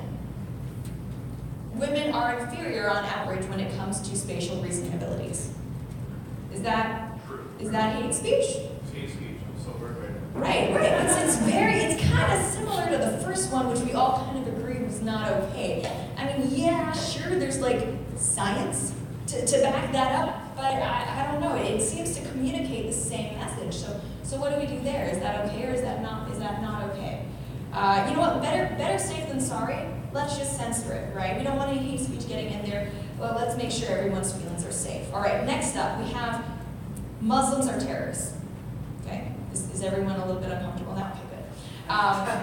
Women are inferior on average when it comes to spatial reasoning abilities. Is that hate speech? It's hate speech. I'm so perfect. Right. It's kind of similar to the first one, which we all kind of agree was not okay. I mean, yeah, sure, there's like science to back that up, but I don't know. It seems to communicate the same message. So what do we do there? Is that okay or is that not okay? You know what? Better safe than sorry. Let's just censor it, right? We don't want any hate speech getting in there. Well, let's make sure everyone's feelings are safe. All right, next up, we have Muslims are terrorists. Okay, is everyone a little bit uncomfortable now? Okay, good.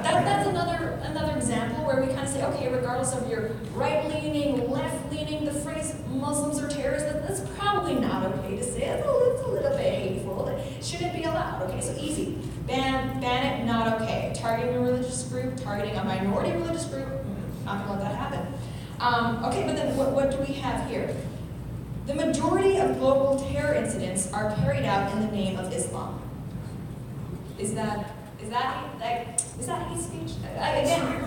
That's another example where we kind of say, okay, regardless of your right-leaning, left-leaning, the phrase Muslims are terrorists, that's probably not okay to say. It's a little bit hateful. It shouldn't be allowed. Okay, so easy. Ban it, not okay. Targeting a religious group, targeting a minority religious group, not gonna let that happen. Okay, but then what do we have here? The majority of global terror incidents are carried out in the name of Islam. Is that hate speech? Again,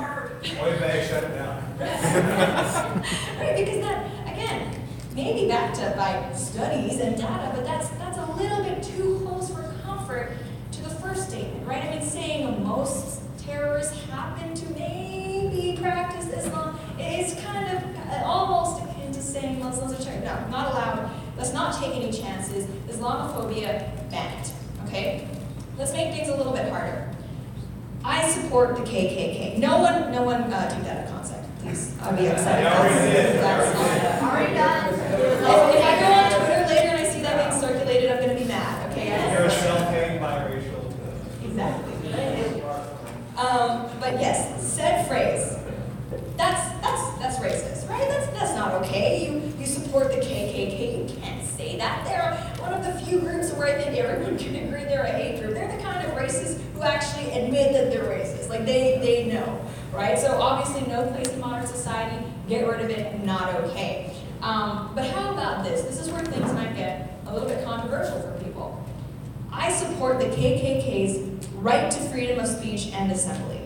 Way back, shut it down. right, because that, again, maybe backed up by studies and data, but that's a little bit too close for comfort to the first statement, right? I mean, saying most terrorists happen to maybe practice Islam is kind of almost akin to saying Muslims are terrorists. No, not allowed. Let's not take any chances. Islamophobia, ban it, okay? Let's make things a little bit harder. I support the KKK. No one take that at concept, please. I'll be upset. I already did. Already done. If I go on Twitter later and I see that being circulated, I'm going to be mad, okay? You're a self-hating biracial. Exactly. But yes, said phrase. That's racist, right? That's not okay. You support the KKK. You can't say that. They're one of the few groups where I think everyone can agree they're a hate group. They're the kind of racists who actually admit that they're racist. Like they know, right? So obviously no place in modern society. Get rid of it. Not okay. But how about this? This is where things might get a little bit controversial for people. I support the KKK's right to freedom of speech and assembly.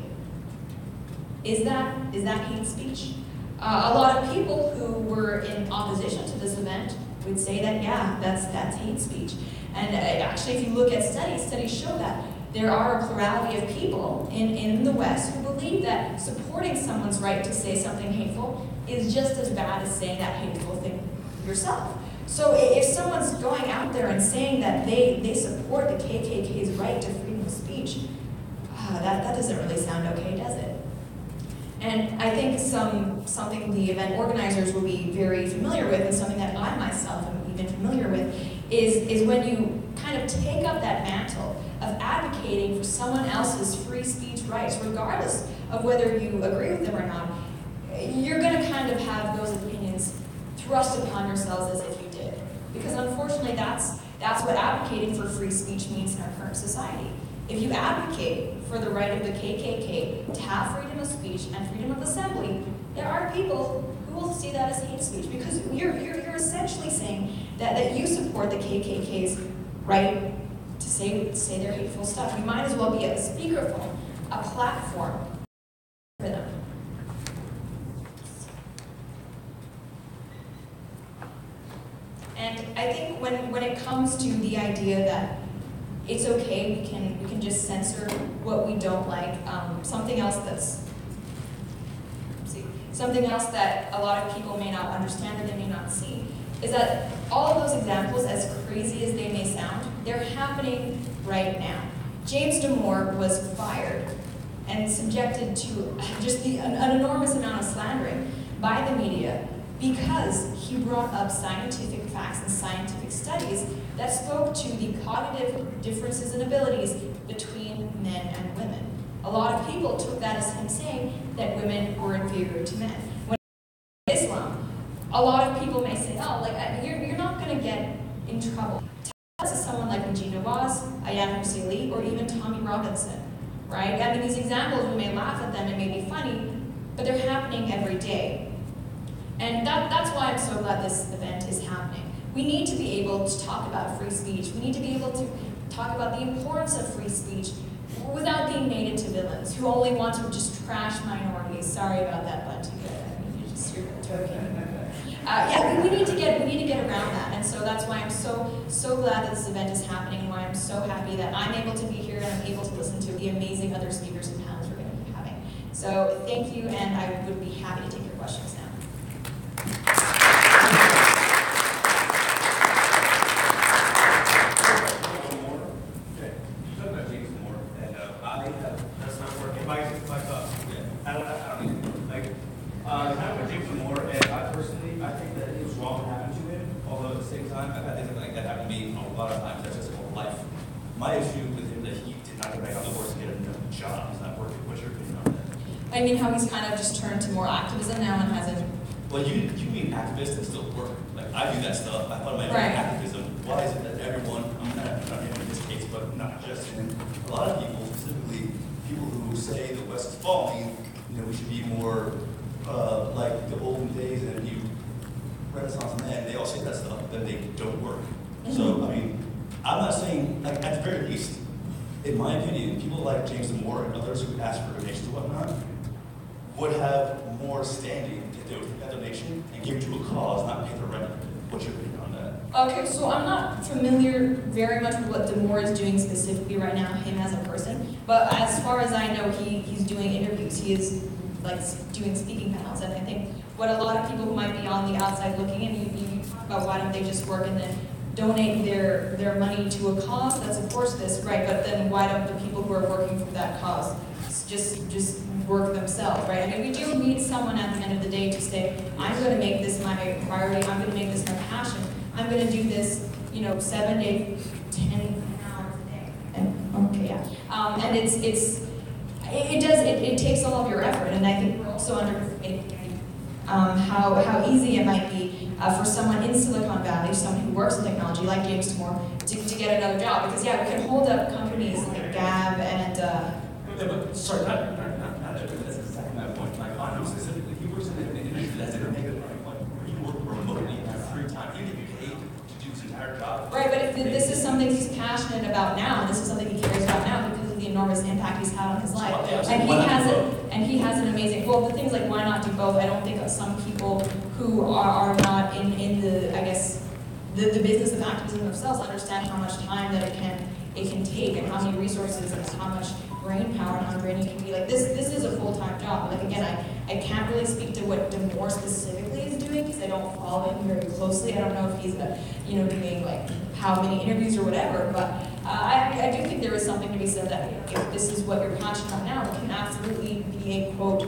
Is that hate speech? A lot of people who were in opposition to this event would say that, yeah, that's hate speech. And actually, if you look at studies show that there are a plurality of people in the West who believe that supporting someone's right to say something hateful is just as bad as saying that hateful thing yourself. So if someone's going out there and saying that they support the KKK's right to freedom of speech, that doesn't really sound okay, does it? And I think something the event organizers will be very familiar with, and something that I myself am even familiar with, is when you kind of take up that mantle of advocating for someone else's free speech rights, regardless of whether you agree with them or not, you're going to kind of have those opinions thrust upon yourselves as if you did. Because unfortunately, that's what advocating for free speech means in our current society. If you advocate for the right of the KKK to have freedom of speech and freedom of assembly, there are people who will see that as hate speech, because you're essentially saying that you support the KKK's right to say their hateful stuff. You might as well be a speakerphone, a platform for them. And I think when it comes to the idea that it's okay, we can just censor what we don't like. Something else that a lot of people may not understand or they may not see is that all of those examples, as crazy as they may sound, they're happening right now. James Damore was fired and subjected to just an enormous amount of slandering by the media because he brought up scientific facts and scientific studies that spoke to the cognitive differences and abilities between men and women. a lot of people took that as him saying that women were inferior to men. When Islam, a lot of people may say, oh, like, you're not going to get in trouble. Tell us to someone like Regina Nawaz, Ayaan Hussein, or even Tommy Robinson, right? I mean, these examples, we may laugh at them, it may be funny, but they're happening every day. And that's why I'm so glad this event is happening. We need to be able to talk about free speech. We need to be able to talk about the importance of free speech without being made into villains who only want to just trash minorities. Sorry about that, but you're joking. Yeah, we need to get around that, and so that's why I'm so glad that this event is happening, and why I'm so happy that I'm able to be here and I'm able to listen to the amazing other speakers and panels we're going to be having. So thank you, and I would be happy to take your questions now. My issue with him that he did not go back on the horse to get another job. He's not working. What's your opinion on that? I mean, how he's kind of just turned to more activism now and hasn't. Well, you mean activists that still work. Like, I do that stuff. I thought my own Right. activism. Why is it that everyone, I'm not him in this case, but not just him, a lot of people, specifically people who say the West is falling, we should be more like the olden days and the Renaissance men, they all say that stuff, but then they don't work. Mm-hmm. So, I mean, I'm not saying, like, at the very least, in my opinion, people like James Damore and others who ask for donations and whatnot would have more standing if they would take that donation and give it to a cause, not pay the rent. What's your opinion on that? Okay, so I'm not familiar very much with what Damore is doing specifically right now, him as a person, but as far as I know, he's doing interviews. He is like doing speaking panels, and I think what a lot of people who might be on the outside looking in, you talk about why don't they just work and then donate their money to a cause, that's of course this, right, but then why don't the people who are working for that cause just work themselves, right? I mean, we do need someone at the end of the day to say, I'm going to make this my priority, I'm going to make this my passion, I'm going to do this, 7 to 10 hours a day. And, okay, yeah. And it takes all of your effort, and I think we're also underestimating how easy it might be for someone in Silicon Valley, someone who works in technology like James Damore, to get another job. Because yeah, we can hold up companies like Gab and Sorry, not that's exactly my point. Like, on him specifically, he works in an industry that's in a negative point where you work remotely in your free time. You get paid to do his entire job. right, but if this is something he's passionate about now, this is something he cares about now because of the enormous impact he's had on his life. And he has an amazing, well, the things like why not do both, I don't think of some people who are not in the, I guess, the business of activism themselves understand how much time that it can take and how many resources and how much brain power and how draining it can be. Like this is a full-time job. Like again, I can't really speak to what Damore specifically is doing because I don't follow him very closely. I don't know if he's doing like how many interviews or whatever, but I do think there is something to be said that if this is what you're passionate about now, it can absolutely be a quote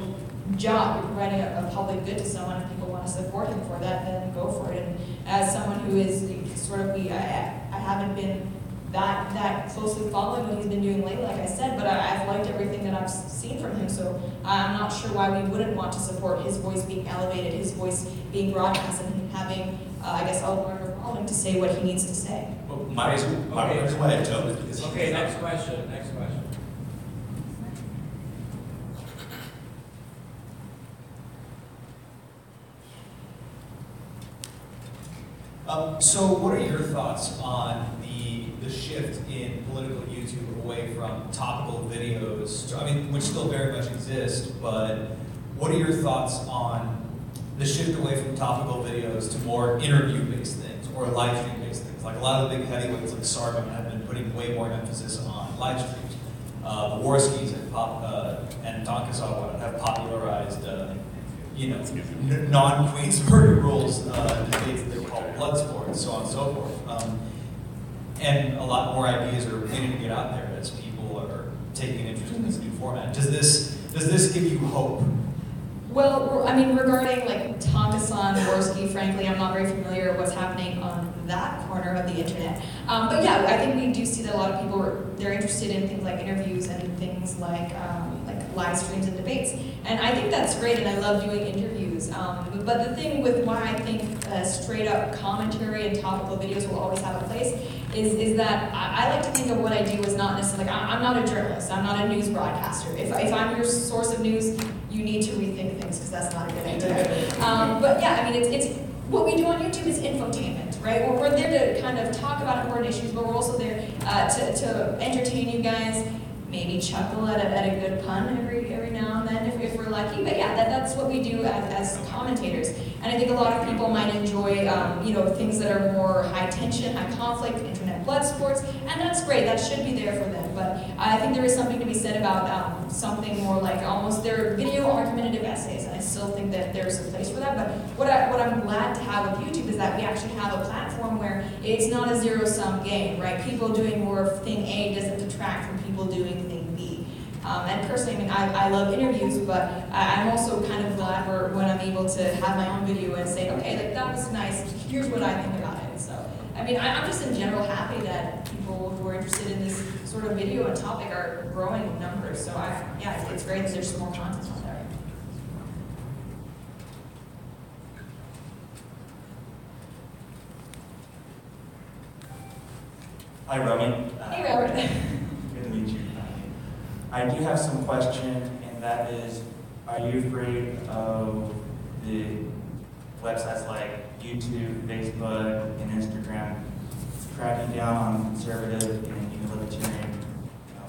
job. You're providing a public good to someone, and people want to support him for that, then go for it. And as someone who is sort of I haven't been that closely following what he's been doing lately, like I said, but I've liked everything that I've seen from him, so I'm not sure why we wouldn't want to support his voice being elevated, his voice being broadcast, and him having, I guess, a larger following to say what he needs to say. Well, my reason why I don't is because Okay, next question. So what are your thoughts on the shift in political YouTube away from topical videos, which still very much exist, but what are your thoughts on the shift away from topical videos to more interview-based things or live stream-based things? Like a lot of the big heavyweights like Sargon have been putting way more emphasis on live streams. The Warskis and Donkasawa have popularized non-Queensbury rules debates that they call blood sport and so on and so forth. And a lot more ideas are beginning to get out there as people are taking an interest in this new format. Does this give you hope Well, I mean, regarding like Tonkasan, Worski, frankly, I'm not very familiar with what's happening on that corner of the internet. But yeah, I think we do see that a lot of people, they're interested in things like interviews and things like live streams and debates. And I think that's great, and I love doing interviews. But the thing with why I think straight up commentary and topical videos will always have a place is that I like to think of what I do as not necessarily, like, I'm not a journalist, I'm not a news broadcaster. If I'm your source of news, you need to rethink things, because that's not a good idea. But yeah, I mean, it's what we do on YouTube is infotainment, right? We're there to kind of talk about important issues, but we're also there to entertain you guys, maybe chuckle at a good pun every now and then if we're lucky. But yeah, that's what we do as commentators. And I think a lot of people might enjoy things that are more high tension, high conflict, internet blood sports, and that's great. That should be there for them. But I think there is something to be said about something more like almost their video argumentative essays. And I still think that there's a place for that. But what I'm glad to have with YouTube is that we actually have a platform where it's not a zero-sum game, right? People doing more of thing A doesn't detract from people doing thing B. And personally, I mean, I love interviews, but I'm also kind of glad when I'm able to have my own video and say, okay, like that was nice, here's what I think about it. So, I mean, I'm just in general happy that people who are interested in this sort of video and topic are growing in numbers. So yeah, it's great that there's some more content on there. Hi, Romy. Hey, Robert. Good to meet you. I do have some question, and that is, are you afraid of the websites like YouTube, Facebook, and Instagram cracking down on conservative and even libertarian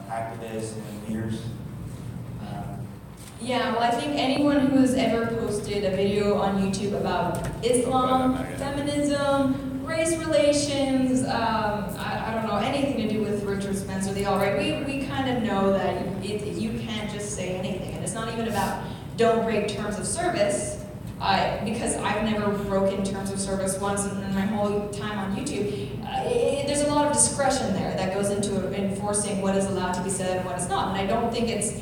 activists and leaders? Yeah, well, I think anyone who has ever posted a video on YouTube about Islam, feminism, race relations, I don't know, anything to do with Richard Spencer, the alt-right, we kind of know that you can't just say anything. And it's not even about don't break terms of service, because I've never broken terms of service once in my whole time on YouTube. There's a lot of discretion there that goes into enforcing what is allowed to be said and what is not. And I don't think it's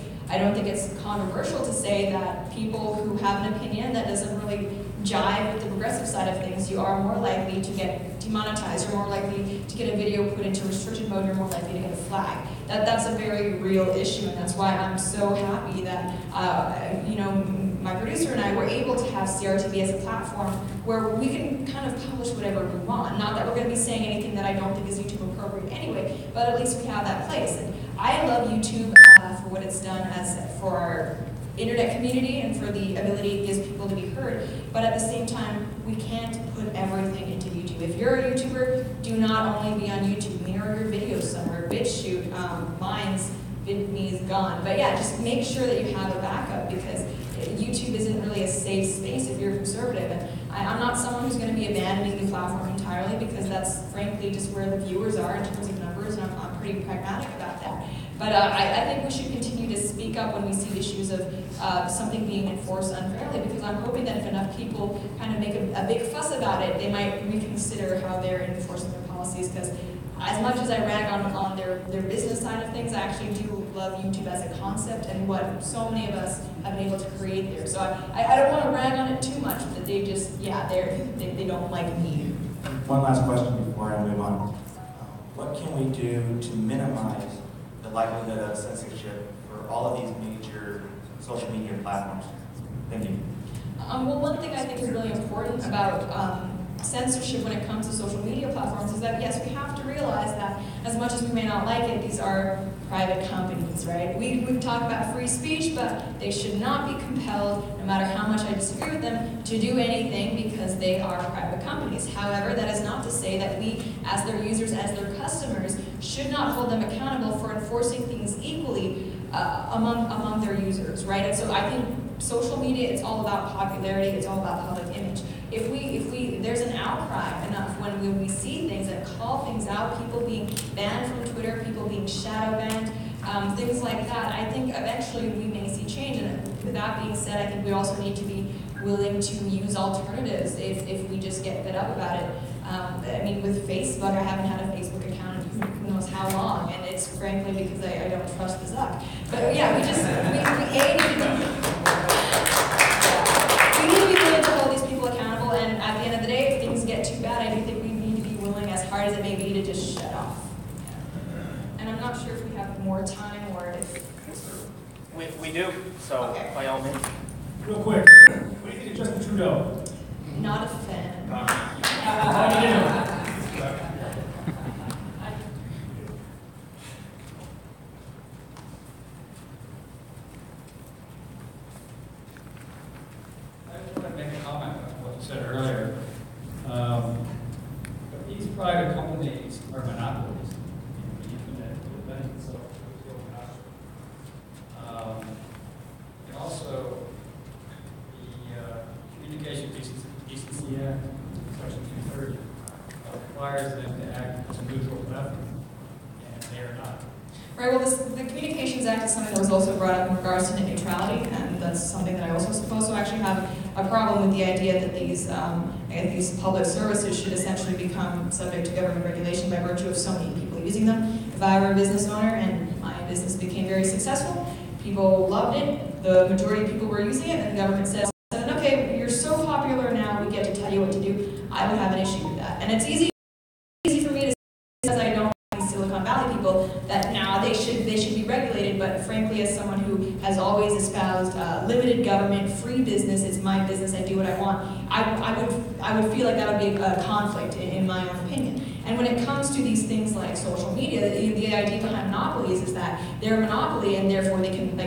controversial to say that people who have an opinion that doesn't really jive with the progressive side of things, you are more likely to get demonetized, you're more likely to get a video put into restricted mode, you're more likely to get a flag. That's a very real issue, and that's why I'm so happy that my producer and I were able to have CRTV as a platform where we can kind of publish whatever we want. Not that we're going to be saying anything that I don't think is YouTube appropriate anyway, but at least we have that place. And I love YouTube for what it's done for our internet community and for the ability it gives people to be heard. But at the same time, we can't put everything into YouTube. If you're a YouTuber, do not only be on YouTube. Mirror your videos somewhere. BitChute, mine's me is gone. But yeah, just make sure that you have a backup, because YouTube isn't really a safe space if you're conservative. And I'm not someone who's going to be abandoning the platform entirely, because that's frankly just where the viewers are in terms of numbers, and I'm pretty pragmatic about that. But I think we should continue to speak up when we see issues of something being enforced unfairly, because I'm hoping that if enough people kind of make a big fuss about it, they might reconsider how they're enforcing their policies. Because as much as I rag on their business side of things, I actually do love YouTube as a concept and what so many of us have been able to create there. So I don't want to rag on it too much, but they just, yeah, they don't like me. One last question before I move on. What can we do to minimize the likelihood of censorship for all of these major social media platforms? Thank you. Well, one thing I think is really important about censorship when it comes to social media platforms is that, yes, we have to realize that as much as we may not like it, these are private companies, right? We've talked about free speech, but they should not be compelled, no matter how much I disagree with them, to do anything because they are private companies. However, that is not to say that we, as their users, as their customers, should not hold them accountable for enforcing things equally among their users, right? And so I think social media, it's all about popularity, it's all about public image. If there's an outcry enough when we see things and call things out, people being banned from Twitter, people being shadow banned, things like that, I think eventually we may see change. And with that being said, I think we also need to be willing to use alternatives if we just get fed up about it. I mean, with Facebook, I haven't had a Facebook account in who knows how long, and it's frankly because I don't trust the Zuck. But yeah, we need to So, Okay. by all means. Real quick, what do you think of Justin Trudeau? Not a fan. I just want to make a comment on what you said earlier. But these private companies are monopolies. The internet lends itself to a monopoly. And also, the Communication Decency Act, Section 230, requires them to act as a neutral platform, and they are not. Right, well, the Communications Act is something that was also brought up in regards to net neutrality, and that's something that I also also actually have a problem with the idea that these public services should essentially become subject to government regulation by virtue of so many people using them. If I were a business owner and my business became very successful, people loved it, the majority of people were using it, and the government says, okay, you're so popular now, we get to tell you what to do, I would have an issue with that. And it's easy for me to say, because I don't like Silicon Valley people, that now they should be regulated, but frankly, as someone who has always espoused limited government, free business, it's my business, I do what I want, I would feel like that would be a conflict in my own opinion. And when it comes to these things like social media, the idea behind monopolies is that they're a monopoly and therefore they can,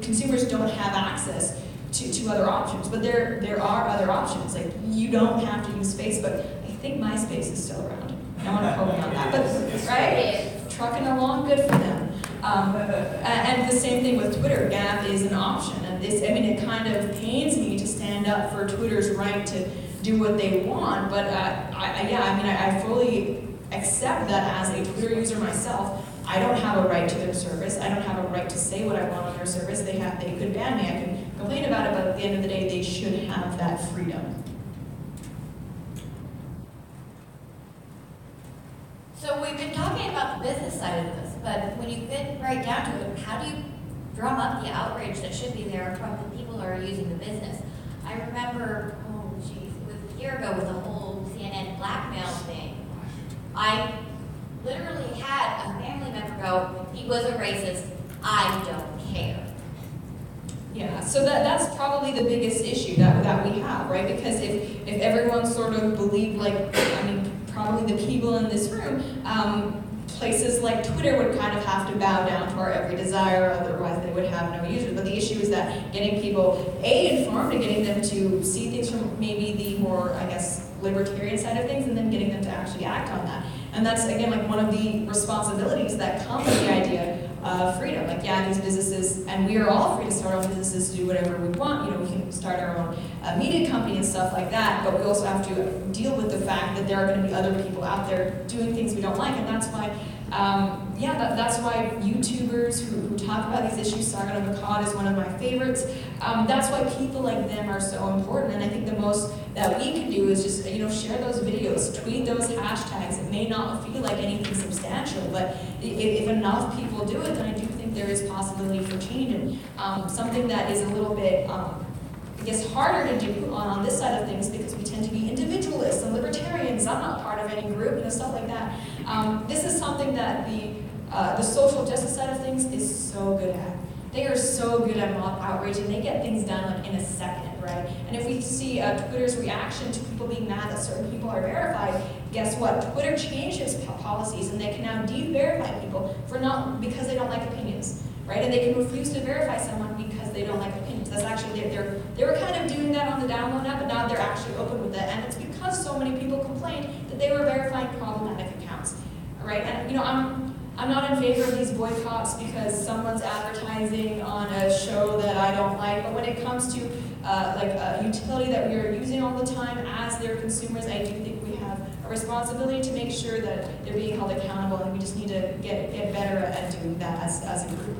consumers don't have access to other options. But there are other options. Like, you don't have to use Facebook. I think MySpace is still around. I want to quote me on that. But, right? Trucking along, good for them. And the same thing with Twitter. Gab is an option. And it kind of pains me to stand up for Twitter's right to do what they want, but I fully accept that as a Twitter user myself. I don't have a right to their service. I don't have a right to say what I want on their service. They could ban me. I can complain about it, but at the end of the day, they should have that freedom. So we've been talking about the business side of this, but when you get right down to it, how do you drum up the outrage that should be there from the people who are using the business? I remember, a year ago with the whole CNN blackmail thing, I literally had a family member go, he was a racist, I don't care. Yeah, so that's probably the biggest issue that we have, right? Because if everyone sort of believed, probably the people in this room, places like Twitter would kind of have to bow down to our every desire, otherwise they would have no users. But the issue is that getting people, informed and getting them to see things from maybe the more, libertarian side of things, and then getting them to actually act on that. And that's, again, one of the responsibilities that come with the idea of freedom. These businesses, and we are all free to start our own businesses, to do whatever we want. We can start our own media company and stuff like that, but we also have to deal with the fact that there are going to be other people out there doing things we don't like, and that's why that's why YouTubers who talk about these issues, Sargon of Akkad is one of my favorites. That's why people like them are so important, and I think the most that we can do is just share those videos, tweet those hashtags. It may not feel like anything substantial, but if enough people do it, then I do think there is possibility for change. And something that is a little bit harder to do on this side of things, because we tend to be individualists and libertarians. I'm not part of any group, stuff like that. This is something that the social justice side of things is so good at. They are so good at mob outrage, and they get things done in a second, right? And if we see Twitter's reaction to people being mad that certain people are verified, guess what? Twitter changed its policies, and they can now de-verify people because they don't like opinions, right? And they can refuse to verify someone because they don't like opinions. That's actually, they were kind of doing that on the download app, but now they're actually open with it. And it's because so many people complained that they were verifying problematic accounts, right? And I'm not in favor of these boycotts because someone's advertising on a show that I don't like, but when it comes to a utility that we are using all the time as their consumers, I do think we have a responsibility to make sure that they're being held accountable, and we just need to get better at doing that as a group.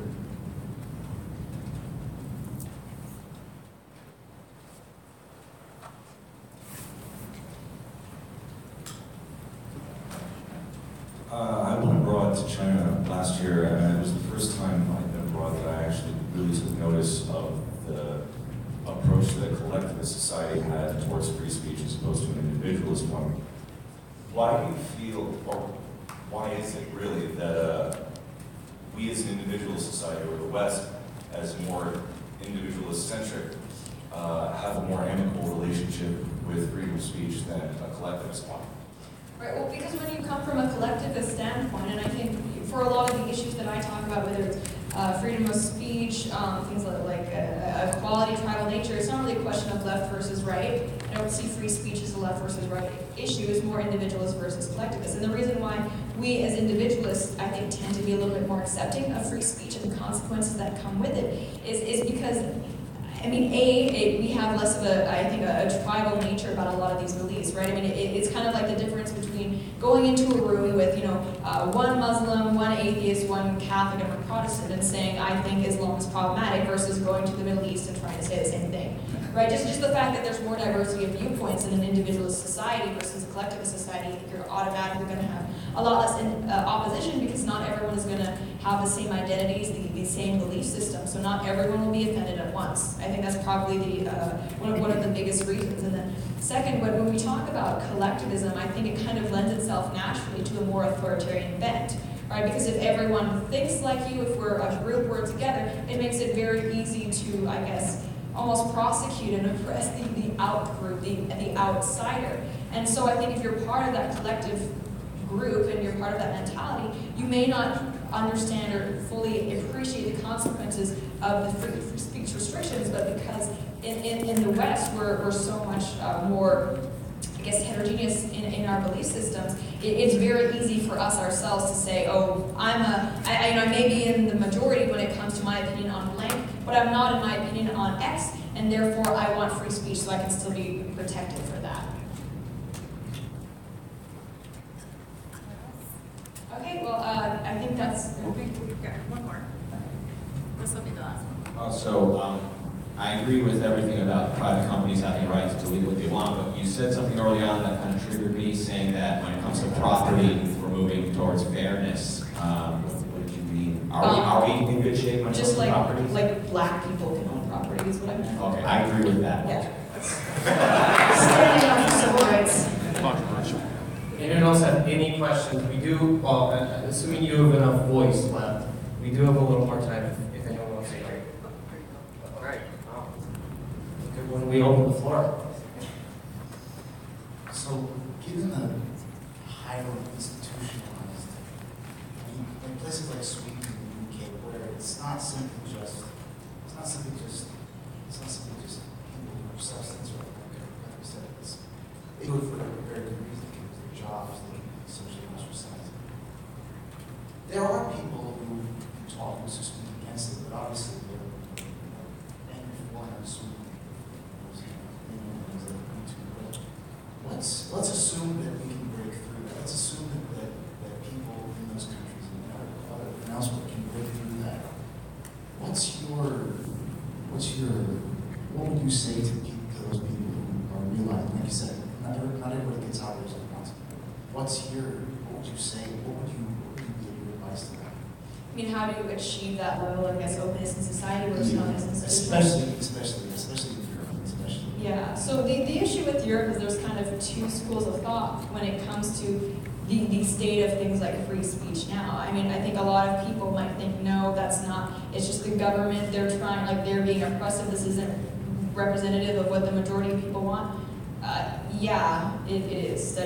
I went abroad to China last year, and it was the first time I'd been abroad that I actually really took notice of the approach that a collectivist society had towards free speech as opposed to an individualist one. Why do you feel, or why is it really that we as an individual society, or the West, as more individualist-centric, have a more amicable relationship with freedom of speech than a collectivist one? Right, well, because when you come from a collectivist standpoint, and I think for a lot of the issues that I talk about, whether it's freedom of speech, things like equality, tribal nature, it's not really a question of left versus right. I don't see free speech as a left versus right issue. It's more individualist versus collectivist. And the reason why we as individualists, I think, tend to be a little bit more accepting of free speech and the consequences that come with it is because, I mean, we have less of a tribal nature about a lot of these beliefs, right? I mean, it's kind of like the difference between going into a room with, one Muslim, one atheist, one Catholic, and one Protestant, and saying, I think Islam is problematic, versus going to the Middle East and trying to say the same thing, right? Just the fact that there's more diversity of viewpoints in an individualist society versus a collectivist society, I think you're automatically going to have a lot less opposition, because not everyone is going to have the same identities, the same belief system, so not everyone will be offended at once. I think that's probably one of the biggest reasons. And then second, when we talk about collectivism, I think it kind of lends itself naturally to a more authoritarian bent, right? Because if everyone thinks like you, if we're a group, we're together, it makes it very easy to, I guess, almost prosecute and oppress the out group, the outsider. And so I think if you're part of that collective group and you're part of that mentality, you may not understand or fully appreciate the consequences of the free speech restrictions, but because in the West we're so much more, I guess, heterogeneous in our belief systems, it's very easy for us ourselves to say, oh, I may be in the majority when it comes to my opinion on blank, but I'm not in my opinion on X, and therefore I want free speech so I can still be protected for that. Okay, well, I think that's... We've got one more. This will be the last one. So, I agree with everything about private companies having a right to delete what they want, but you said something early on that kind of triggered me, saying that when it comes to property, we're moving towards fairness. What did you mean? Are we in good shape when it comes to property? Just like black people can own property is what I meant. Okay, I agree with that. Yeah. Standing up for civil rights. Controversial. Anyone else have any questions? We do, well, assuming you have enough voice left, we do have a little more time if anyone wants to say, right? All right. Okay, when we open the floor. So, given the highly institutionalized, in places like Sweden and the UK, where it's not simply just people who are substance or like I said, they do it for a very good reason, because their jobs, they socially ostracized. There are people who talk and speak against it, but obviously they're angry for one and Sweden. Let's assume that we can break through that. Let's assume that people in those countries and elsewhere can break through that. What would you say to those people who are realizing, like you said, not everybody gets out there at once. What would you say? What would you give your advice to them? I mean, how do you achieve that level of, I guess, openness in society versus not in society? Especially in Europe, especially. Yeah, so the issue with Europe is there's kind of two schools of thought when it comes to the state of things like free speech now. I mean, I think a lot of people might think, no, that's not, it's just the government, they're trying, like they're being oppressive, this isn't representative of what the majority of people want. Yeah, it is.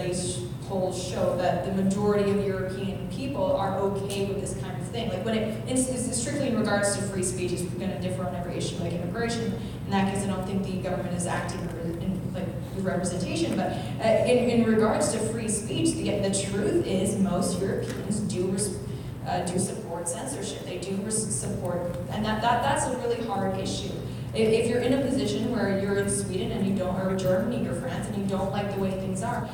Polls show that the majority of European people are okay with this kind of thing. Like when it's strictly in regards to free speech, it's going to differ on every issue, like immigration. In that case, I don't think the government is acting with representation. But in regards to free speech, the truth is most Europeans do support censorship. They do support, and that's a really hard issue. If you're in a position where you're in Sweden and you don't, or Germany or France, and you don't like the way things are,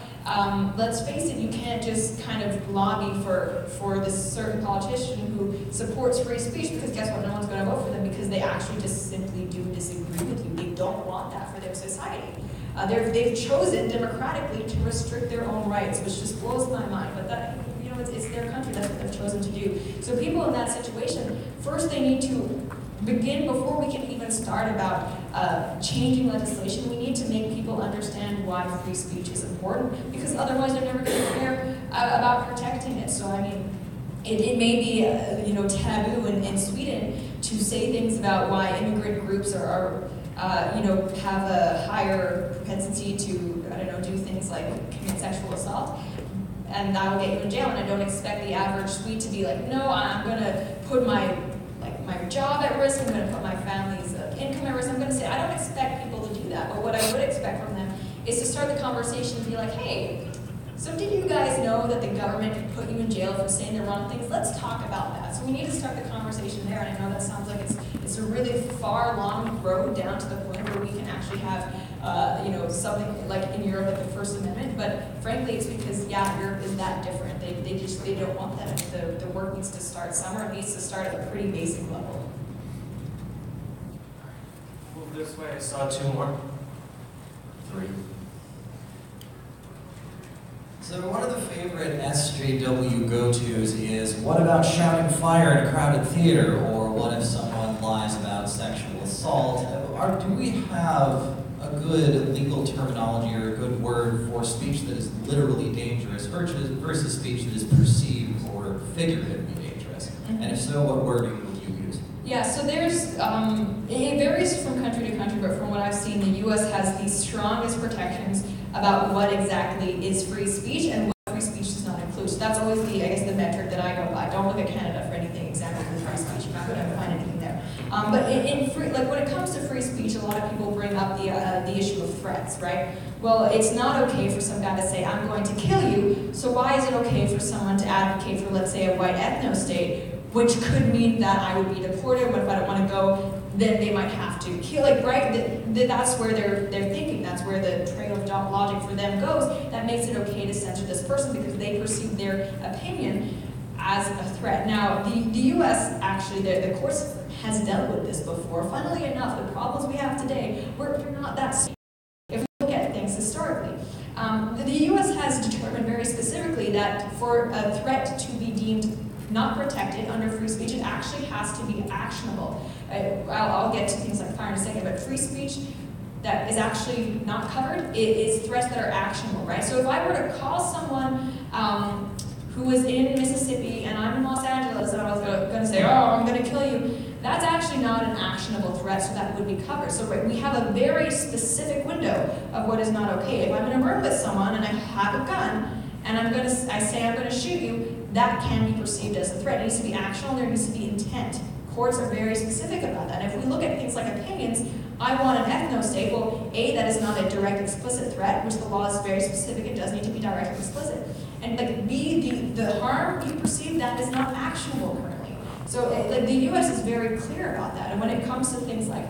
let's face it, you can't just kind of lobby for this certain politician who supports free speech, because guess what, no one's going to vote for them because they actually just simply do disagree with you. They don't want that for their society. They've chosen democratically to restrict their own rights, which just blows my mind, but that, it's their country, that's what they've chosen to do. So people in that situation, first they need to begin, before we can even start about changing legislation, we need to make people understand why free speech is important, because otherwise they're never going to care about protecting it. So I mean, it may be taboo in Sweden to to say things about why immigrant groups are have a higher propensity to, I don't know, do things like commit sexual assault, and that will get you in jail. And I don't expect the average Swede to be like, no, I'm going to put my job at risk, I'm going to put my family's income at risk. I'm going to say, I don't expect people to do that, but what I would expect from them is to start the conversation and be like, hey, so did you guys know that the government could put you in jail for saying the wrong things? Let's talk about that. So we need to start the conversation there, and I know that sounds like it's a really far, long road down to the point where we can actually have something like in Europe, like the First Amendment, but frankly, it's because, yeah, Europe is that different. They don't want that. The work needs to start somewhere. It needs to start at a pretty basic level. Move this way. I saw two more. Three. So one of the favorite SJW go-tos is, what about shouting fire in a crowded theater? Or what if someone lies about sexual assault? Do we have a good legal terminology or a good word for speech that is literally dangerous versus speech that is perceived or figuratively dangerous? And if so, what wording would you use? Yeah, so there's, it varies from country to country, but from what I've seen, the US has the strongest protections about what exactly is free speech and what free speech does not include. So that's always the, I guess, the metric that I go by. Don't look at Canada for anything exactly with free speech. You're not going to find anything there. But in free, like when it comes to free speech, a lot of people bring up the issue of threats, right? Well, it's not okay for some guy to say, I'm going to kill you, so why is it okay for someone to advocate for, let's say, a white ethno-state, which could mean that I would be deported, but if I don't want to go, then they might have to kill, right? That's where they're thinking, that's where the trail of logic for them goes. That makes it okay to censor this person because they perceive their opinion as a threat. Now, the US, actually, the courts has dealt with this before. Funnily enough, the problems we have today, they're not that serious if we look at things historically. The US has determined very specifically that for a threat to be deemed not protected under free speech, it actually has to be actionable. I'll get to things like fire in a second, but free speech that is actually not covered is threats that are actionable, right? So if I were to call someone who is in Mississippi and I'm in Los Angeles and I was going to say, oh, I'm going to kill you, that's actually not an actionable threat, so that would be covered. So right, we have a very specific window of what is not okay. If I'm in a room with someone and I have a gun and I say I'm going to shoot you, that can be perceived as a threat. It needs to be actionable, there needs to be intent. Courts are very specific about that. And if we look at things like opinions, I want an ethno-state. Well, A, that is not a direct explicit threat, which the law is very specific, it does need to be direct and explicit. And like B, the harm you perceive, that is not actionable currently. So like the US is very clear about that. And when it comes to things like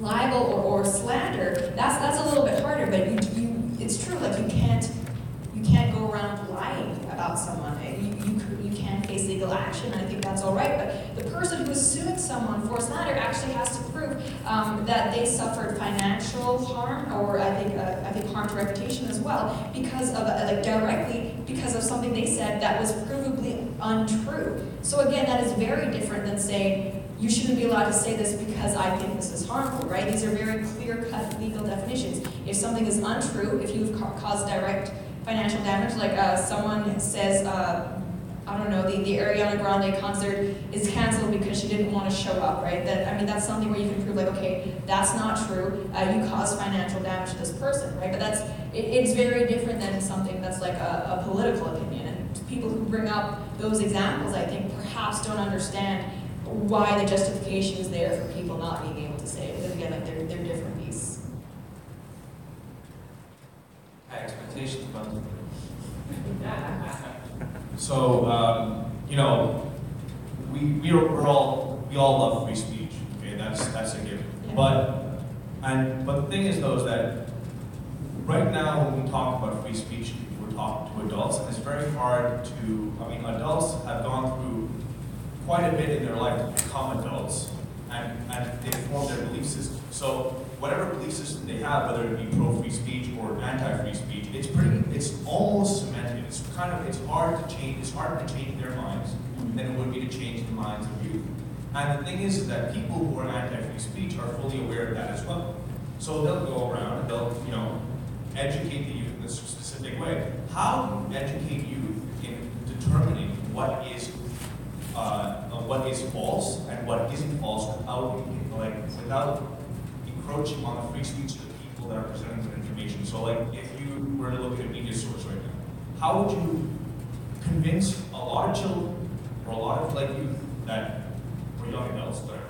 libel or slander, that's a little bit harder, but it's true, like you can't go around lying about someone. You can face legal action, and I think that's all right, but the person who is suing someone for slander actually has to prove that they suffered financial harm, or I think harm to reputation as well, because of, directly because of something they said that was provably untrue. So again, that is very different than saying, you shouldn't be allowed to say this because I think this is harmful, right? These are very clear-cut legal definitions. If something is untrue, if you've caused direct financial damage, like someone says, I don't know, the Ariana Grande concert is canceled because she didn't want to show up, right? That's something where you can prove, like, okay, that's not true. You caused financial damage to this person, right? But it's very different than something that's like a political opinion. And people who bring up those examples, I think, perhaps don't understand why the justification is there for people not being able to say it. Because again, like they're different beasts. Expectations, but So, we all love free speech. Okay, that's a given. Yeah. But the thing is, though, is that right now when we talk about free speech, we're talking to adults, and it's very hard to. I mean, adults have gone through quite a bit in their life to become adults, and they form their belief system. So whatever belief system they have, whether it be pro-free speech or anti-free speech, it's almost cemented. It's hard to change. It's harder to change their minds than it would be to change the minds of youth. And the thing is that people who are anti-free speech are fully aware of that as well. So they'll go around and they'll, educate the youth in a specific way. How do you educate youth in determining what is what is false and what isn't false without encroaching on the free speech of the people that are presenting the information. So like if you were to look at a media source right now, how would you convince a lot of children or a lot of like youth that, or young adults, whatever,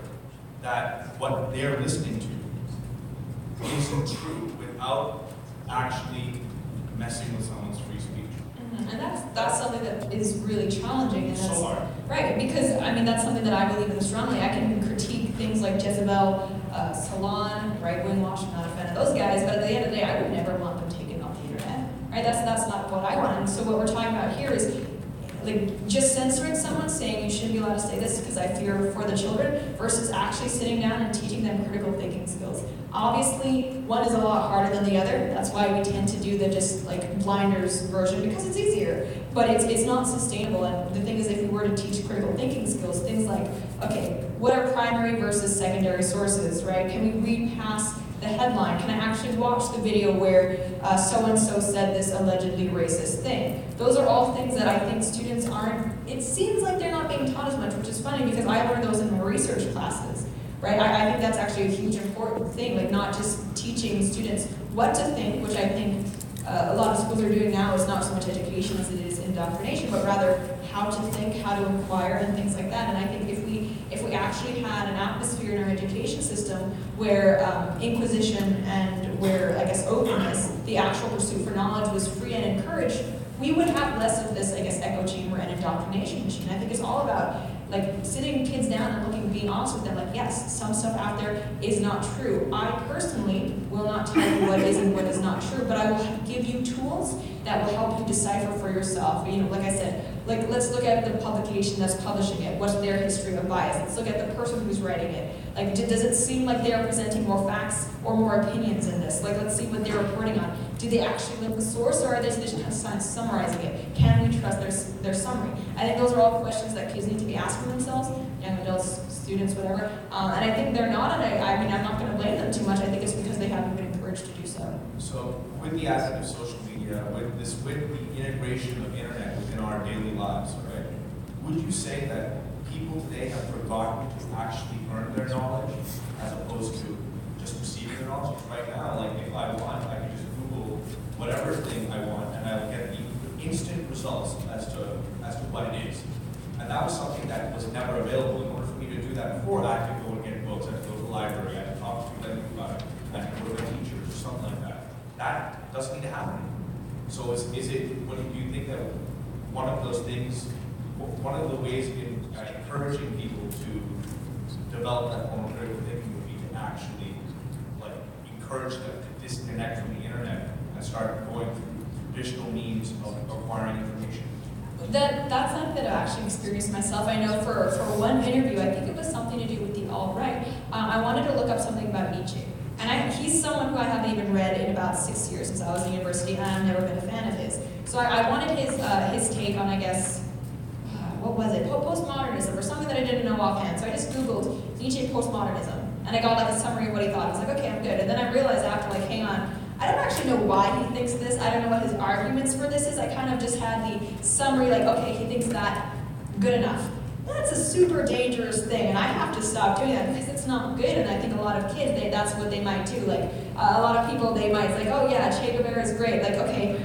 that what they're listening to isn't true without actually messing with someone's free speech? And that's something that is really challenging, and that's so hard. Right, because I mean that's something that I believe in strongly. I can critique things like Jezebel, Salon, right-wing watch. I'm not a fan of those guys, but at the end of the day, I would never want them taken off the internet. Right? That's not what I want. And so what we're talking about here is like just censoring someone, saying you shouldn't be allowed to say this because I fear for the children, versus actually sitting down and teaching them critical thinking skills. Obviously, one is a lot harder than the other. That's why we tend to do the just like blinders version, because it's easier. But it's not sustainable. And the thing is, if we were to teach critical thinking skills, things like, okay, what are primary versus secondary sources, right? Can we read past the headline? Can I actually watch the video where so-and-so said this allegedly racist thing? Those are all things that I think students aren't, it seems like they're not being taught as much, which is funny because I learned those in my research classes, right? I think that's actually a huge important thing, like not just teaching students what to think, which I think a lot of schools are doing now is not so much education as it is indoctrination, but rather how to think, how to inquire, and things like that. And I think if we actually had an atmosphere in our education system where inquisition and where, I guess, openness, the actual pursuit for knowledge was free and encouraged, we would have less of this, I guess, echo chamber and indoctrination machine. I think it's all about like sitting kids down and being honest with them, like, yes, some stuff out there is not true. I personally will not tell you what is and what is not true, but I will give you tools that will help you decipher for yourself. You know, like I said, like let's look at the publication that's publishing it. What's their history of bias? Let's look at the person who's writing it. Like, does it seem like they're presenting more facts or more opinions in this? Like, let's see what they're reporting on. Do they actually link the source, or are they just kind of summarizing it? Can we trust their summary? I think those are all questions that kids need to be asking themselves, young adults, students, whatever. And I think they're not, and I mean, I'm not going to blame them too much. I think it's because they haven't been encouraged to do so. So, with the advent of social media, with the integration of internet within our daily lives, right? Would you say that people today have forgotten to actually earn their knowledge as opposed to just receiving their knowledge? Right now, like if I want, I can just Google whatever thing I want, and I'll get the instant results as to what it is. And that was something that was never available. In order for me to do that before, I had to go and get books, I had to go to the library, I had to talk to people about it, I had to go to my teachers or something like that. That doesn't need to happen. So is it, what do you think that one of those things, one of the ways in encouraging people to develop that form of critical thinking would be to actually like encourage them to disconnect from the internet and start going through traditional means of acquiring information? That's something that I've actually experienced myself. I know for one interview, I think it was something to do with the alt-right, I wanted to look up something about Nietzsche. And he's someone who I haven't even read in about 6 years since I was in university, and I've never been a fan of his. So I wanted his take on, I guess, what was it? Postmodernism, or something that I didn't know offhand. So I just Googled Nietzsche postmodernism, and I got like a summary of what he thought. I was like, okay, I'm good. And then I realized after, like, hang on, I don't actually know why he thinks this. I don't know what his arguments for this is. I kind of just had the summary, like, okay, he thinks that, good enough. That's a super dangerous thing, and I have to stop doing that because it's not good. And I think a lot of kids, that's what they might do. Like, a lot of people, they might like, oh yeah, Che Guevara is great. Like, okay,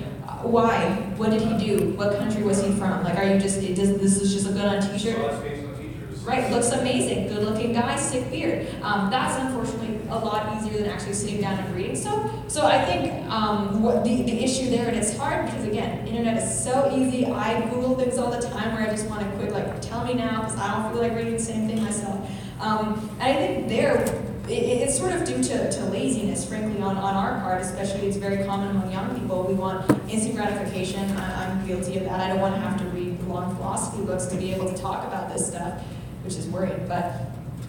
why? What did he do? What country was he from? Like, are you just, this is just a gun on a t-shirt? Right, looks amazing, good looking guy, sick beard. That's unfortunately a lot easier than actually sitting down and reading stuff. So I think what the issue there, and it's hard because again, internet is so easy. I Google things all the time where I just want to quick, like, tell me now, because I don't feel like reading the same thing myself. And I think it's sort of due to laziness, frankly, on our part, especially. It's very common among young people. We want instant gratification. I'm guilty of that. I don't want to have to read long philosophy books to be able to talk about this stuff, which is worrying. But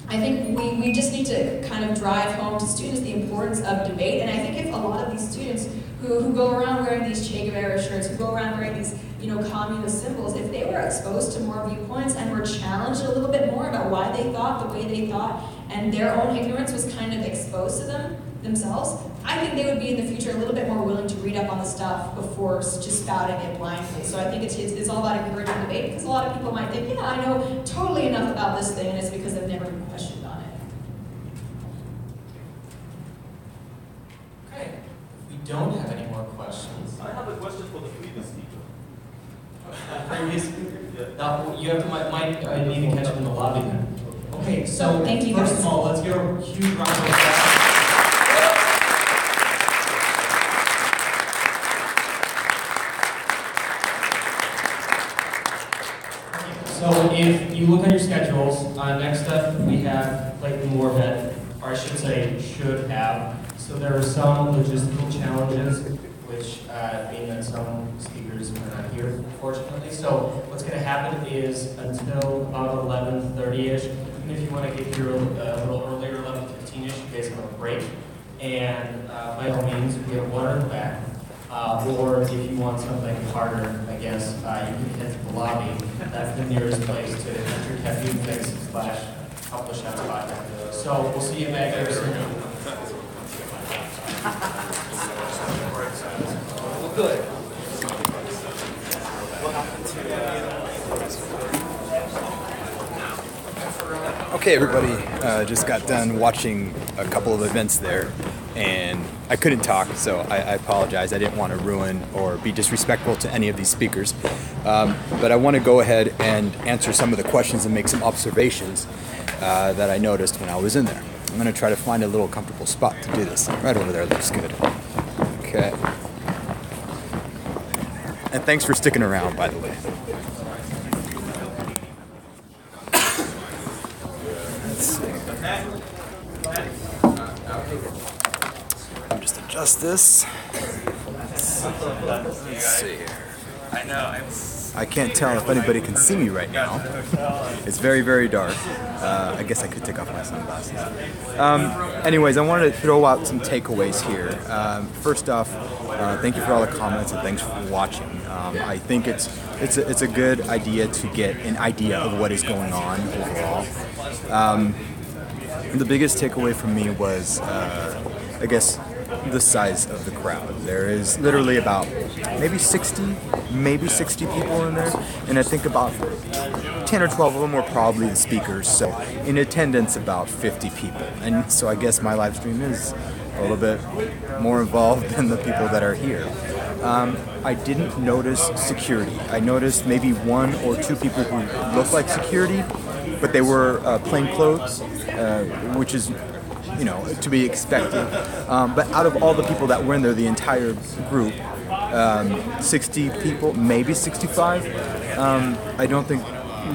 I think we just need to kind of drive home to students the importance of debate. And I think if a lot of these students who go around wearing these Che Guevara shirts, who go around wearing these, communist symbols, if they were exposed to more viewpoints and were challenged a little bit more about why they thought the way they thought, and their own ignorance was kind of exposed to themselves, I think they would be in the future a little bit more willing to read up on the stuff before just spouting it blindly. So I think it's all about encouraging debate, because a lot of people might think, yeah, I know totally enough about this thing, and it's because they've never been questioned on it. Okay, if we don't have any more questions. I have a question for the previous speaker. Previous speaker? Now, you have to, I need to catch up in the lobby then. Okay, so thank you first guys. of all, let's give a huge round of applause. So if you look at your schedules, next up we have Clayton Moorhead, or I should say should have. So there are some logistical challenges, which mean that some speakers are not here, unfortunately. So what's going to happen is until about 11:30ish, even if you want to get here a little earlier, 11:15ish, you guys have a break. And by all means, we have water in the back. Or if you want something harder, I guess, you can head to the lobby. That's the nearest place to enter caffeine fix / couple of shots of vodka. So we'll see you back there soon. Good. Okay, everybody, just got done watching a couple of events there, and I couldn't talk, so I apologize. I didn't want to ruin or be disrespectful to any of these speakers, but I want to go ahead and answer some of the questions and make some observations that I noticed when I was in there. I'm going to try to find a little comfortable spot to do this. Right over there looks good. Okay. And thanks for sticking around, by the way. Let's see. I'll just adjust this. Let's see here. I can't tell if anybody can see me right now. It's very, very dark. I guess I could take off my sunglasses. Anyways, I wanted to throw out some takeaways here. First off, thank you for all the comments and thanks for watching. I think it's a good idea to get an idea of what is going on overall. The biggest takeaway from me was, I guess, the size of the crowd. There is literally about maybe 60 people in there, and I think about 10 or 12 of them were probably the speakers, so in attendance about 50 people. And so I guess my live stream is a little bit more involved than the people that are here. I didn't notice security. I noticed maybe 1 or 2 people who looked like security, but they were plain clothes, which is, you know, to be expected. But out of all the people that were in there, the entire group, 60 people, maybe 65, I don't think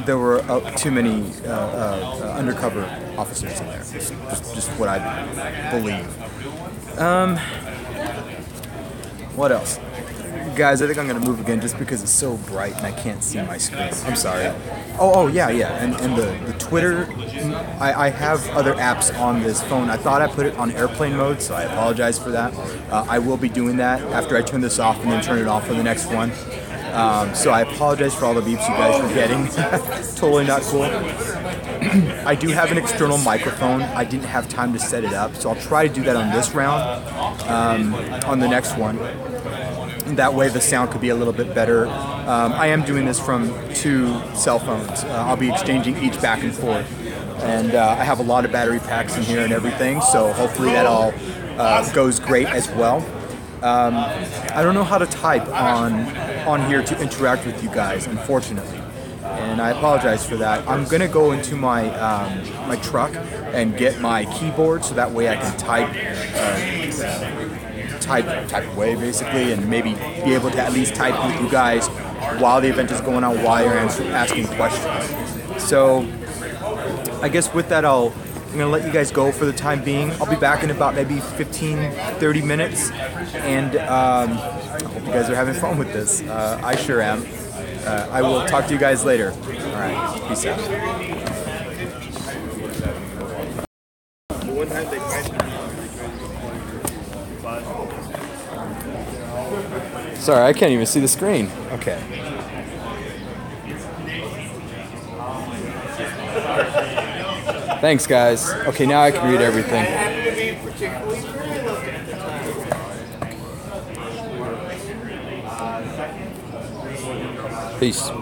there were too many undercover officers in there. Just what I believe. What else? Guys, I think I'm going to move again just because it's so bright and I can't see my screen. I'm sorry. Oh yeah. And the Twitter, I have other apps on this phone. I thought I put it on airplane mode, so I apologize for that. I will be doing that after I turn this off and then turn it off for the next one. So I apologize for all the beeps you guys are getting. Totally not cool. I do have an external microphone. I didn't have time to set it up, so I'll try to do that on this round, on the next one. That way the sound could be a little bit better. I am doing this from 2 cell phones. I'll be exchanging each back and forth. And I have a lot of battery packs in here and everything, so hopefully that all goes great as well. I don't know how to type on here to interact with you guys, unfortunately. And I apologize for that. I'm gonna go into my my truck and get my keyboard so that way I can type away basically, and maybe be able to at least type with you guys while the event is going on, while you're asking questions. So I guess with that, I'm gonna let you guys go for the time being. I'll be back in about maybe 15-30 minutes, and I hope you guys are having fun with this. I sure am. I will talk to you guys later. All right, peace out. Sorry, I can't even see the screen. Okay. Thanks, guys. Okay, now I can read everything. Peace.